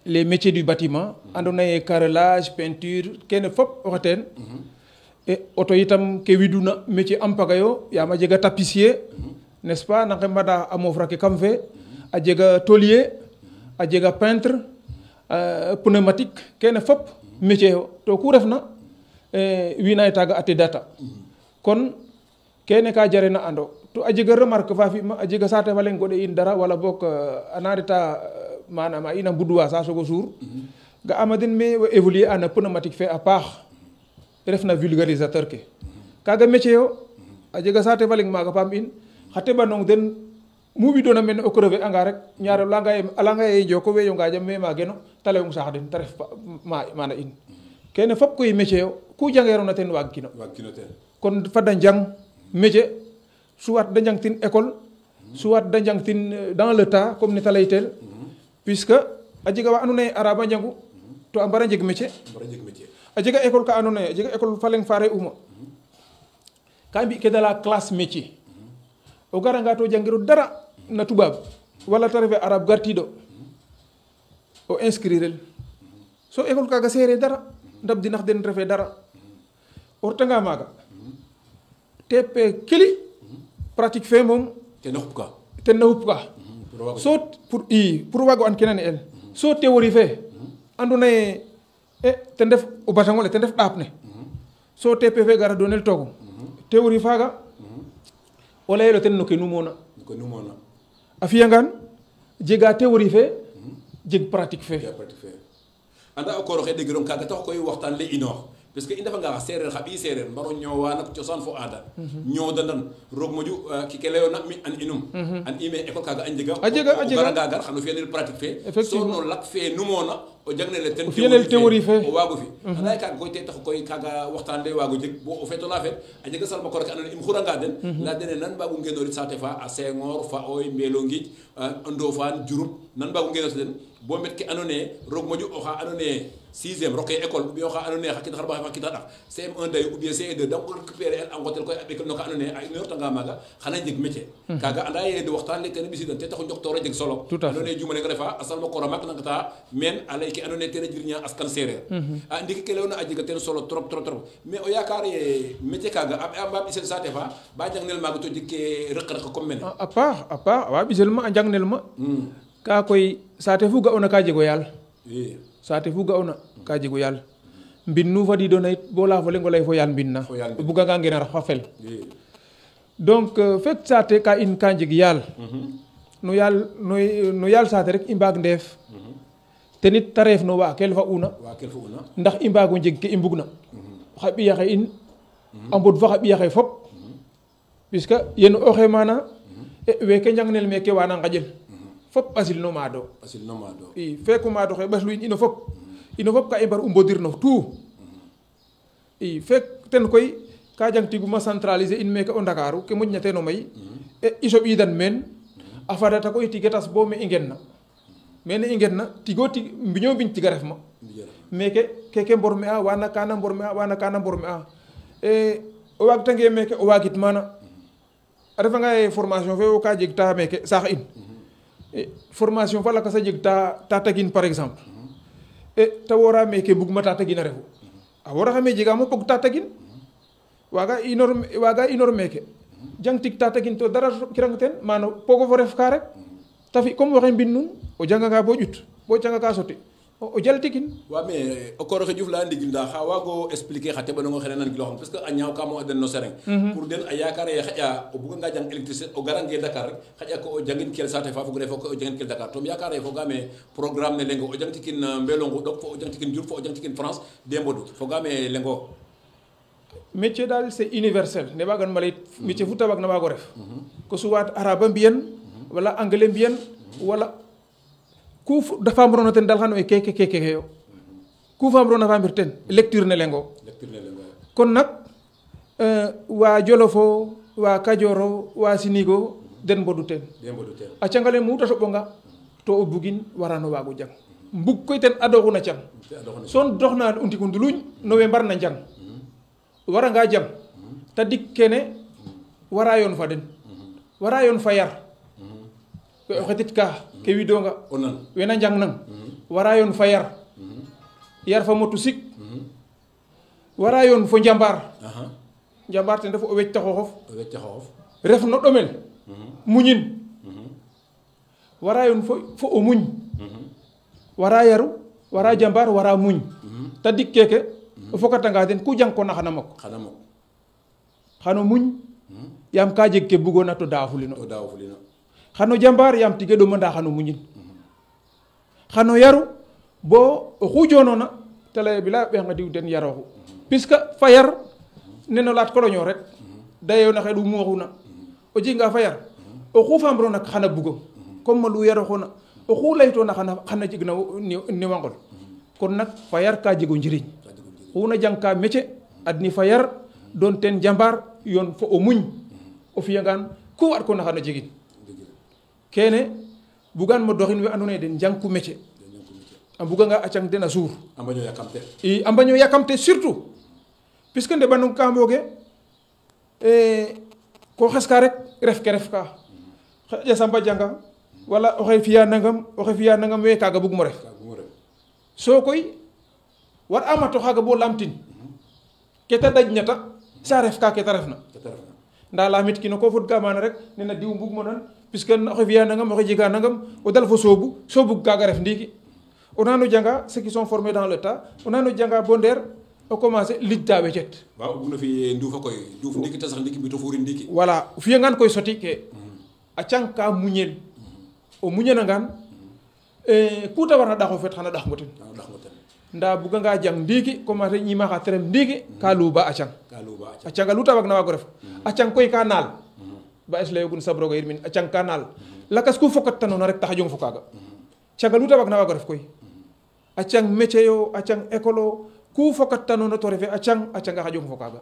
les métiers du bâtiment andona ye carrelage peinture kene fop oxe teen e auto itam ke widuna métier ampaga yo yaam a jega tapissier n'est-ce pas na nqembana a mofra ke kam fe a jega tôlier a jega peintre pneumatique kene fop métier yo to ku refna wina taga a tedata kon kene ka jarena ando to a jega remarque fa fima a jega saate fa leng goɗe in dara wala boog ana reta manam a ina mbudwa sa sogo suur ga ama den me évoluer ana pneumatique fe a paax refna vulgarisateur ke kaga métier yo a jega saate fa leng maaga paam in xa teɓanong den mu ɓidoona mene o crever anga rek ñaare a langa ye njoko we yonga jam me maageno te leyong saax den te ref mana in kene fop koy métier yo ku jangeerona ten waag kino ten kon fada njang métier soit da njang tin école soit da njang tin dans le temps comme ne ta leytel puisque a jega wa andoona ye araba njangu to a mbara njeg métier a jega école ka andoona ye a jega école fa leng fare uma ka mbi ke de la classe métier o garanga to jangiro dara na tubaab wala ta refe arabe gartiɗo o inscrire el so école kaga seere dara ndab dinax den refe dara o retanga maaga TP kili pratique fe moom ten na xup ka so pour waago an kena ne el so théorie fe andoona ye ten ref o batango le ten ref ɗaap ne so TP fe gara doonel toogum théorie faaga o layelo ten no ke numona a fiyangaan jega théorie fe jeg pratique fe anda o koor oxe ɗegirong kaaga tax koy waxtaan le inoox parce que i ndefanga xa seereer xa ɓiy seereer mbaro ñoowa nak cosaan fo aada ñoodandan roog moƴu kike layoona mi an inum an ime école kaaga a njega o garanga gar xano fiyanel pratique fe so no lak fe numoona o jagnele ten théorie fe o waago fi anda ye kaaga koy te tax koy kaaga waxtaan le waago jeg bo o feetola feet a jega salma koor ke andoona ye im xuranga den leya dene nan mbaagu ngenorit saate fa a Senghor fa oy Mbelo Ngiij o Ndofane Diouroup nan mbaagu ngenot den bo met ke andoona ye roog moƴu oxa andoona ye 6e roke école ou bien oxa andoona ye xa kiid xarɓaxay fa kiid xa ɗax CM1 day ou bien CE2 da récupérer el a ngotel koy a ɓekel no ka andoona ye a inoortanga maaga xana jeg métier kaaga anda ye de waxtaan le kene ɓisiidan te taxu njoktoor a jeg solo andoona ye Diouma lenga refa a salma koor a maak nangata meen a lay ke andoona ye ten a jirña askan seereer a ndiki ke leyoona a jega ten solo trop mais o yaakaar ye métier kaaga a mba ɓisel saate fa ba jangnel maaga to jeg ke rek comme mene a paax awa ɓisel ma a njangnel ma ka koy saate fu ga'oona ka jego yaal saate fu ga'oona ka jego yaal mbin nu fadiidoona yit bo laya fo leŋ o lay fo yaal mbin na o buganga ngenar fa fel donc fek saate ka in ka njeg yaal no yaal saate rek i mbaag ndeef te nit te reef no wa kel fa una ndax i mbaago njeg ke i mbugna xa ɓiy axe in a mbod fa xa ɓiy axe fop puisque yen oxe maana weeke njangnel meeke wana ngaƴel fop ɓasil no maado i feeko maado xe ɓaslu in ino fop ka i mbar u mbodir no tout i feek ten koy ka jang tiguma centraliser in meeke o Ndakaaru ke moƴna teen o may i soɓiidan meen a fadata koy tige tas bo me i ngenna mene i ngenna tigo tig mbiño mbiñ tiga ref ma meke keke mborme a wana kana mborme a o waagtange meke o waagit mana a refanga ye formation fe wo ka jeg ta meke saax in formation fa lakas a jeg ta Tataguine par exemple te wora meke bugma Tataguine a refu a woraxame jegaam o pog Tataguine waaga inor meke jang tig Tataguine to dara kirang ten maano pogo fo ref ka rek ta fi comme waxe mbin nun o janganga bo ƴut bo canga ka soti o jaltikin wa mais o koor oxe Diouf leya ndigil nda xa waago expliquer xa teɓanongo xene nan giloxam parce que a ñaaw ka mo a den no sereng pour den a yaakaar ye xaƴa o buganga jang électricité o garange Dakar rek xaƴa ko o jangin kel saate fa fogre fo ko o jangin kel Dakar to yaakaar ye fogaame programme ne lengo o jangtikin Mbelongo ɗok fo o jangtikin Diouf fo o jangtikin France de mbodu fogaame lengo métier daal c'est universel ne waagan ma lay métier fu ta waag na waago ref ko suwaat araba mbiyen wala anglais mbiyen wala ku famroona ten dal xano e keke yo ku famroona famir ten lecture ne lengo kon nak wa Jolofo wa Kajoro wa Sinigo den mbodu ten a cangale mu ta soɓonga to o bugin warano waago jang mbug koy ten adoxuna cang son doxna o ndiku nduluñ no we mbarna njang waranga jang ta dik kene wara yoon fa den wara yoon fa yar o xetit ka ke widonga wena njang nang wara yoon fa yar fa motu sik wara yoon fo njambar ten ref o wecta xooxof ref no ɗomel muñin wara yoon fo o muñ wara yaru wara jambar wara muñ ta dik keke o fokatanga den ku jang kona xana mok xano muñ yaam ka jeg ke bugona to daafulino xano jambar yaam tige ɗoma nda xano muñin xano yaru bo oxu jonona te leye bila ɓeexnga diw den yaroxu puisque fayar neno laat koloño rek dayo na xedu moxuna o jinga fayar o xu famro nak xana bugo comme ma lu yaro xona o xu layto na xana jigna ni wangol kon nak fayar ka jego njiriñ xuna jangka métier adni fayar don ten jambar yon fo o muñ o fiyangan ku wat ko na xana jigin kene bugan mo doxin we andone den jangku métier am buga nga acang den a suur ambaño yakamte surtout puisque nde banung ka mboge ko xeska rek ref ka xaƴa samba janga wala oxe fiya nangam we kaga bug mo ref so koy war amato xaga bo lamtin keta daj ñata sa ref ka keta refna nda lamit kino ko fod ga mana rek nena diw bug mo nan puisque oxe fiya nangam oxe jega nangam o dal fo sobu kaga ref ndiki on a nos janga ceux qui sont formés dans le tas on a nos janga bonder o commencé lijta wecet waaw bu na fi ndufa koy nduuf ndiki tasax ndiki bi to furi ndiki voilà fiya ngan koy soti ke a canka muñel o muñanangan ku ta warna daxo fet xana dax ngoten nda buga nga jang ndiki commencé ñima xa terem ndiki ka luba a canga lu ta wag na wago ref a cang koy ka naal ba es layogun sabroga yirmin a cang ka naal lakas ku fokat tanona rek taxa jong fo kaga canga lu ta wag na wago ref koy a cang métier yo a cang école ku fokat tanona to refe a canga xa jong fo kaga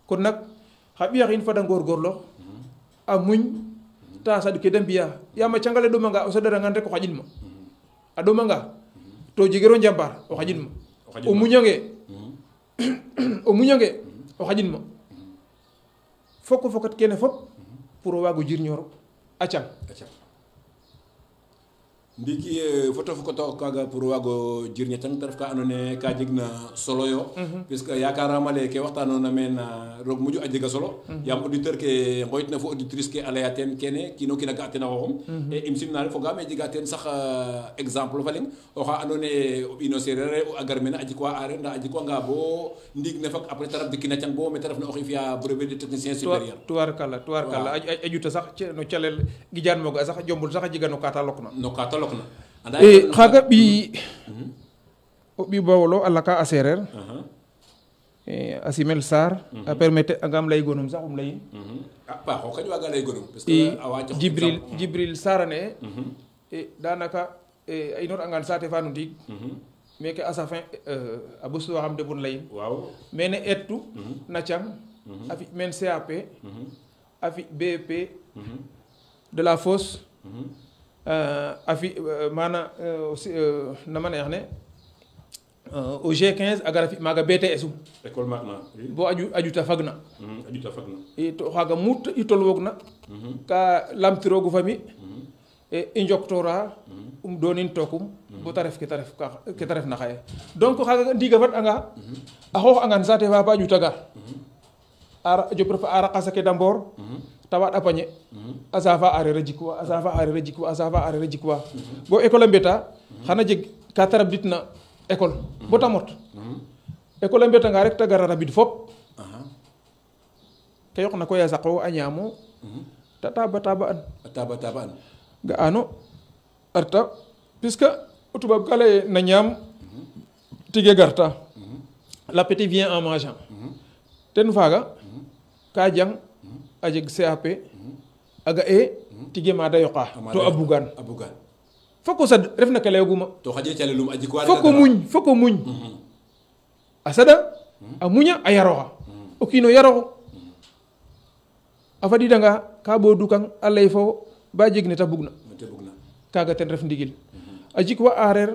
kon nak xa ɓiyaxin fada ngorgorlo a muñ ta saɗ ke de mbiya yama cangale ɗomanga o saɗarangan rek o xaƴin ma a ɗomanga to jegero njambar o xaƴin ma o muñange o xaƴin ma foko fokat kene fop pour o waago jirñoro a cang ndiki foto fokoto kaga pour wago jirñe tan te ref ka andone ka jegna solo yo puisque yakarama le ke waxtanona men roog muju a jega solo yam auditeur ke ngoyitna fo auditrice ke a leya ten kene kino kina ga ten a xoxum e im simna fogame jega ten sax exemple fa leng oxa andone o ɓino sereer a gar mene a jikwa areer nda a jikwanga bo ndiig ne fak après te raf dikina cang bo mete refna oxey fiya brevet de technicien supérieur tuwarkala a juta sax no calel gijan moga sax jombul sax a jega no kata lokna xaga ɓi o ɓi bawolo a laka a sereer a simel Sarr a permettre angam ley gonum sax leyin paaxo kañ waga ley gonum parce que awa Jibril Sarr a ne danaka a inor angan saate fa no ndiig meke a safin a ɓostuwaxam debun leyin mene etu na cang a fi men CAP a fi BEP de la fosse a fi mana nama neex ne au G15 a gara fi maaga BTS um école magna bo ajuta fagna i to xaga mu i tolwoogna ka lamtiroogu fami i njoktora doonin tokum bo ta ref ke ta ref na xaye donc xaga ndiiga fat anga a xoox angan saate fa ba ajuta gar a jopre fa a raqasa ke d'abord ta waɗ a pañe a safa areer a jikwa bo école a mbeta xana jeg ka ta rabditna école bo ta mot école a mbetanga rek ta gara rabid fop ke yoqna koy a saqo a ñaamo ta taba an ga'ano a reta puisque o toubab ka leye na ñaam tige garta l'appétit vient en mangeant ten faaga ka jang a jeg CAP a ga tige ma da yoqa to a bugan foko sad refna ke leyoguma to xaƴe calelum a jikwa foko muñ a sada a muña a yaroxa o kiino yaroxu a fadidanga ka ɓoodu kang a ley fo ba jeg ne ta bugna kaga ten ref ndigil a jikwa areer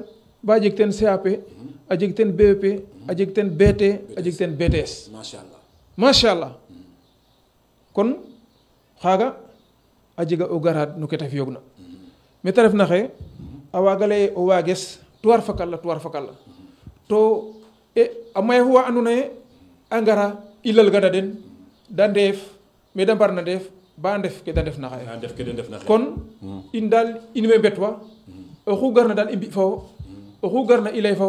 ba jeg ten CAP a jeg ten BEP a jeg ten BT a jeg ten BTS machallah kon xaga a jega o garad no ke ta fiyoogna me ta refna xaye a waaga leye o waages tuwar fakala to a maya fo wa andoona yee a ngara i lalgana den da ndeef me da mbarna ndeef ba ndef ke da ndefna xaye kon in daal in way mbetwa oxu garna daal i mbi fo wo oxu garna i lay fo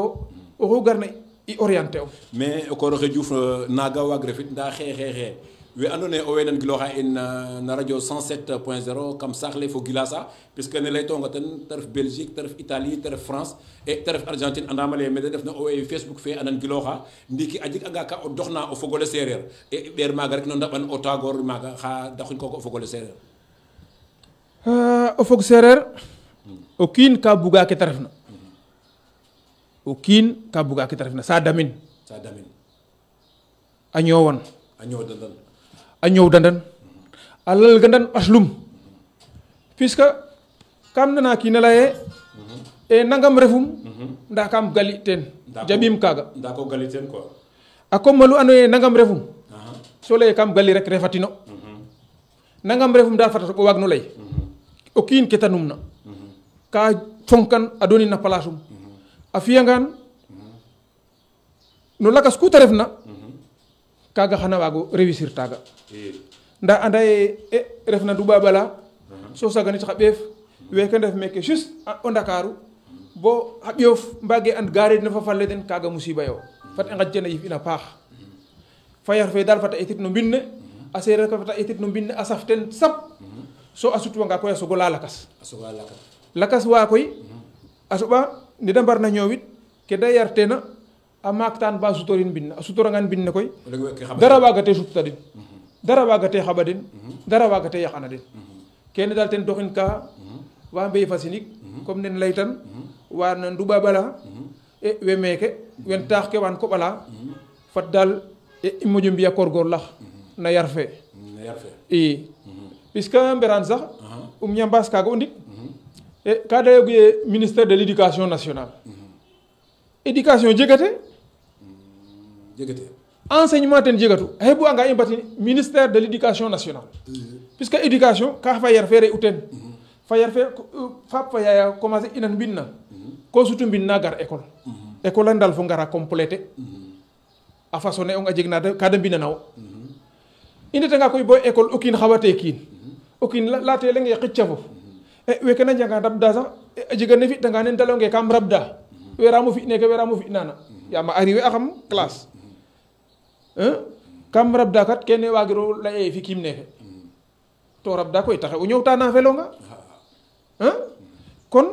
wo oxu garna i orienté o mais o kooroxe Diouf naga waag refit nda xeexexe we andone o wenan giloxa in na radio 107.0 kam saxle fo gilasa puisque ne lay tonga ten te ref Belgique te ref Italie te ref France et te ref Argentine andamale me def na o we Facebook fe anan giloxa ndiki a jeg anga ka o doxna o fogole sereer e ɓeer maaga rek no ndaɓan o tagor maaga xa daxuñ koko o fogole sereer o fog sereer o kiin ka buga ke te refna o kiin ka buga ke te refna sa damin a ñoowan a ñoow dandan a lalgandan ɓaslum puisque kam nana kiina leye e nangam refum nda kam gali ten jaɓim kaga nda ko gali ten quoi a comme lu ando ye nangam refum so leye kam gali rek refatino nangam refum dal fata o waag no ley o kiin ke ta numna ka fonkan a donin na place um a fiyangan no lakas ku ta refna kaga xana waago réussir taga nda anda ye refna Toubabala so saganit xa ɓeef weke ndef meke juste o Ndakaru bo xa ɓiyoof mbage and garid na fa falle den kaga musiba yo fat i ngaƴ tena yif ina paax fayar fe dal fata etit no mbine a sereer ka fata etit no mbine a saf ten sap so a sutwanga koy a sogo la lakas wa koy a soɓa ne da mbarna ñoowit ke da yar tena a maaktaan ba sutorin mbinne a sutorangan mbinne koy dara waagate sutta den dara waagate xaɓa den dara waagate yaqana den kene dal ten doxin ka wa mbey fasinik comme nen leytan wa na Toubabala e we meeke wen taax ke waan koɓala fat dal i moƴo mbiya korgorlax na yar fe i puisque mberaan sax ñambaas kaaga o ndik e ka dayogu ye ministère de l'éducation nationale éducation jegate enseignement ten jegatu a xebu anga i mbatin ministère de l'éducation nationale puisque éducation ka fa yar fe re u ten fa yar fe fap fa yaya commencer inan mbin na ko sutu mbin na gar école a ndal fo ngara compléter a façonné ong a jeg na ka da mbinanawo i ndetanga koy bo école o kiin xawate kiin o kiin late leng ye xicca fof weke na njanga rabda sax a jega ne fi'tanga nen talonge kam rabda weeramo fi neke weeramo fi nana yaam a arriver axam classe kam rabda kat kene waagiro leye fi kiim neke to rabda koy taxe o ñoowta na felonga kon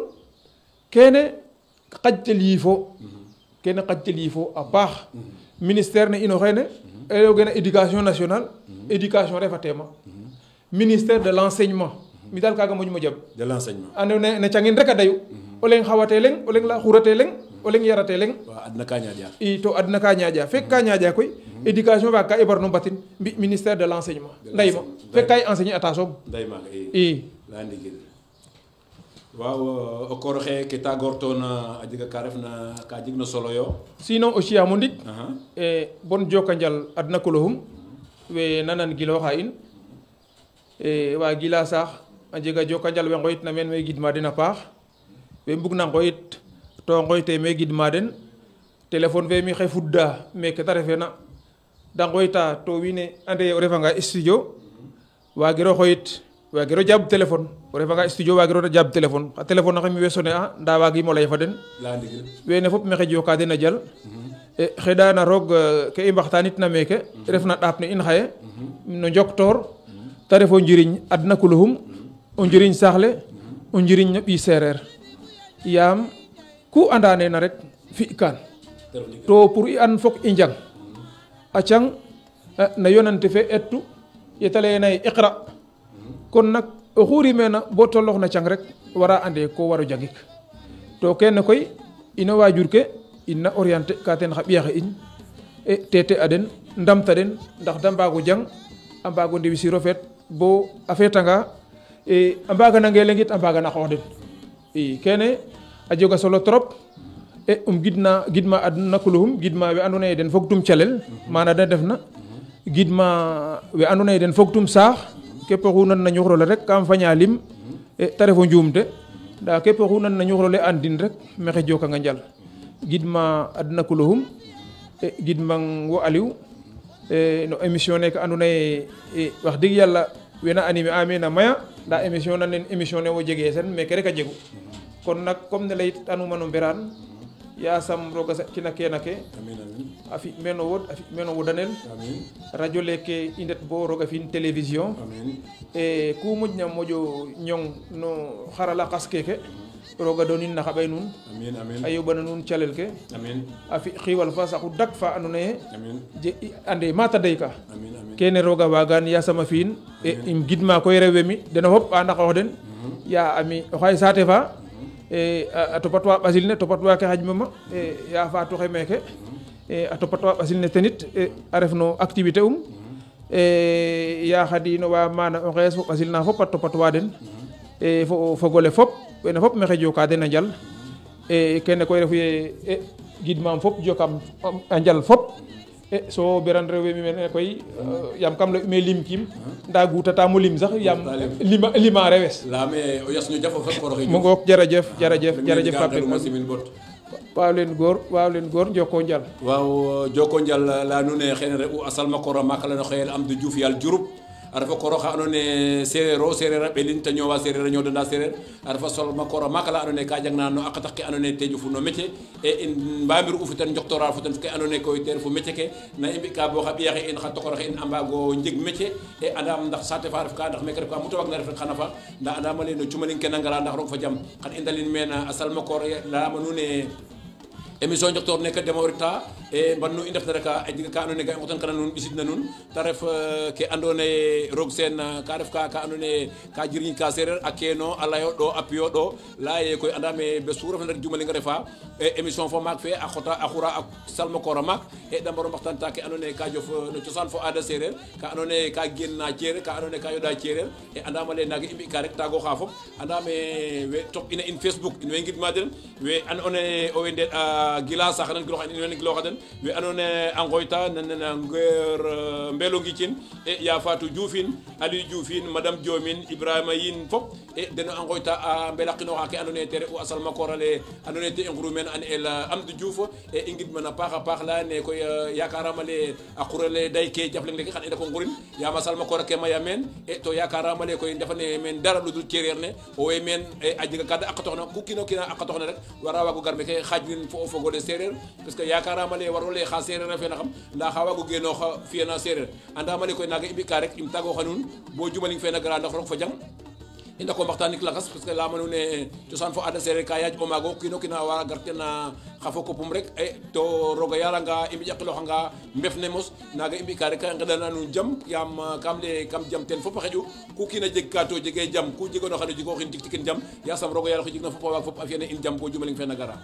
kene xaƴtel yiifo a paax ministère ne ino xeene elogena éducation nationale éducation refatema ministère de l'enseignement mi dal kaga moƴ mo jaɓ de l'enseignement ando na cangin rek a dayu o leng xawate leng o leng la xurate leng o leng yarate leng adna ka ñaaƴa i to adna ka ñaaƴa fek ka ñaaƴa koy éducation faga ka i mbarno mbatin mbi ministère de l'enseignement ndeyma fek ka i enseigner ata soom ndey maaga i leya ndigil waaw o koor xe ke tagortoona a jega ka refna ka jeg na solo yo sinon aussi amo ndik e bon jokonjal adna koloxum we nanan giloxa in e wa gila saax a jega jokonjal we ngoyit na meen we gidma den a paax we mbug na ngoyit to ngoyte me gidma den téléphone fe mi xe fudda meke te refena da ngoyta to wiin we ande o refanga studio wagiro xoyit wagiro jab téléphone o refanga studio wagiro jab téléphone xa téléphone axe mi we sone a nda wagimo lay fa den wene fop maxey joka den a jal e xeɗana roog ke i mbaxtanit na meke refna ɗaap ne in xaye no njoktoor te ref o njiriñ adna kuluxum o njiriñ saaxle o njiriñ no ɓiy sereer yaam ku anda nena rek fi kaan to pour i an fok i njang a cang na yonante fe ettu yete leyena ye iqra kon nak oxu rimena bo toloox na cang rek wara ande ko waro jangik to kene koy ino wajur ke ina orienter ka ten xa ɓiyaxe in e tete a den ndamta den ndax da mbago jang a mbago ndewisi rofet bo a fetanga e a mbaga nange lengit a mbaga na xoox den i kene a jega solo trop e gidma adna kuluxum gidma we ando naye den fogtum calel mana da ndefna gidma we ando naye den fogtum saax képp oxu nan na ñuxrole rek kam faña lim e te refo njuumte nda képp oxu nan na ñuxrole andin rek maxey jokanga njal gidma adna kuluxum e gidmang wo Aliou no émission neke ando naye wax deg yàlla wena animer a meen a maya nda émission nan nen émission ne wo jege sen meke rek a jegu kon nak comme ne leyit anuma no mberaan yasam roga saɗkina kena ke a fi meen o wod a fi meen o wodanel radio leke i ndet bo roga fi'in télévision e ku moƴna moƴo ñong no xarala qas keke roga donin na xaɓay nuun a yoɓana nuun calel ke a fi xiiwal fa saxu dak fa andoona yee ande mata deyka kene roga wagan yasam a fi'in e im gidma koy rewe mi dena fop a ndaqoox den ya ami oxay saate fa a topatwa ɓasil ne topatwa ke xajmama ya fatoxe meeke a topatwa ɓasil ne tenit a ref no activité ya xadi no wa mana o xees fo ɓasil na fop a topatwa den fo fogole fop wene fop maxey joka den a njal kene koy refu ye gidmam fop jokam a njal fop so beran rewe mi mene koy yam kam le me lim kim nda gutata mo lim sax yam lima rewes lame o yasnu jafo fa ko mo ngok jerejef Pape waaw leen góor joko njal waaw joko njal la nune xene re u asalma koro makala no xeyel am du Diouf yal Diouroup a refa koro xa andoona yee seereer a ɓelin te ñoowa seereer a ñoodana seereer a refa solma koro maak la andoona yee ka jangna no a qatax ke andoona yee te ƴufu no métier e in mbamir u fo ten njoktoora fo ten ke andoona yee koy te refu métier ke na i mbi'ka bo xa ɓiy axe in xa tokor axe in a mbaago njeg métier e andaam ndax saate fa ref ka ndax meke ref ka mu ta waagna ref rek xana faax ndaa andaam ale no cumalin ke na ngara ndax roog fa jam xan i ndalin meen a salma koor layama nuun e émission njoktoor ne ke deme'oorita e mbannu i ndefna rek a jega ka andoona yee ga i ngotan kana nuun ɓisidna nuun te ref ke andoona yee roog seen ka ref ka andoona yee ka jirñin ka seereer a keeno a layo ɗo a piyo ɗo laya ye koy andaam e bes fu refna rek jumaling a refa émission fo maak fe a xota a xura a salma koor a maak e da mbaro mbaxtaanta ke andoona yee ka jof no cosaan fo aada seereer ka andoona yee ka gen na cereer ka andoona yee ka yoɗa cereer e andaam ale naaga i mbi'ka rek taago xa fop andaam e we top ina in Facebook in way ngidma den we andoona yee owey ndeet gila saxanan giloxa in wene giloxa den we andoona yee a ngooyta nanena Ngor Mbelo Ngicin e Ya Fatou Dioufine Aliou Dioufine Madame Diomin Ibrahima yin fop e deno a ngooyta a mbelaqinooxa ke andoona yee te re'u a salma koor ale andoona yee te i nguru meen an el Amdou Diouf e i ngidman a paax a paax layane koy yakaaraam ale a qurale day ke jaf leng leke xan i ndako ngurin yaam a salma koor ake maya meen e to yakaaraam ale koy ndefane meen dara ludul cereer ne owey meen a jega ka da aqatooxna ku kiino kiina aqatooxna rek wara waago gar meke xaajnin fo o fogole seereer parce que yakaaraam ale warole xa seereer a fi'na xam ndaa xa waago genoox fi'ana seereer andaam ale koy naaga i mbi'ka rek im tagooxa nuun bo jumaling fe na gara ndax roog fa jang i ndako mbaxtaanik lakas parce que layama nuun e cosaan fo aada seereer ka yaaj o maago kiino kiina wa gar ten xa fo kopum rek e to rooga yaranga i mbiƴaqiloxanga mbef ne mos naaga i mbi'ka rek a nqeɗana nuun jam yaam kam lay kam jam ten fop a xeƴu ku kiina jeg ka to jege jam ku jegoona xano jikooxin jik tikin jam yasam rooga yaal oxe jegna fop a waag fop a fi'ana in jam bo jumaling fe na gara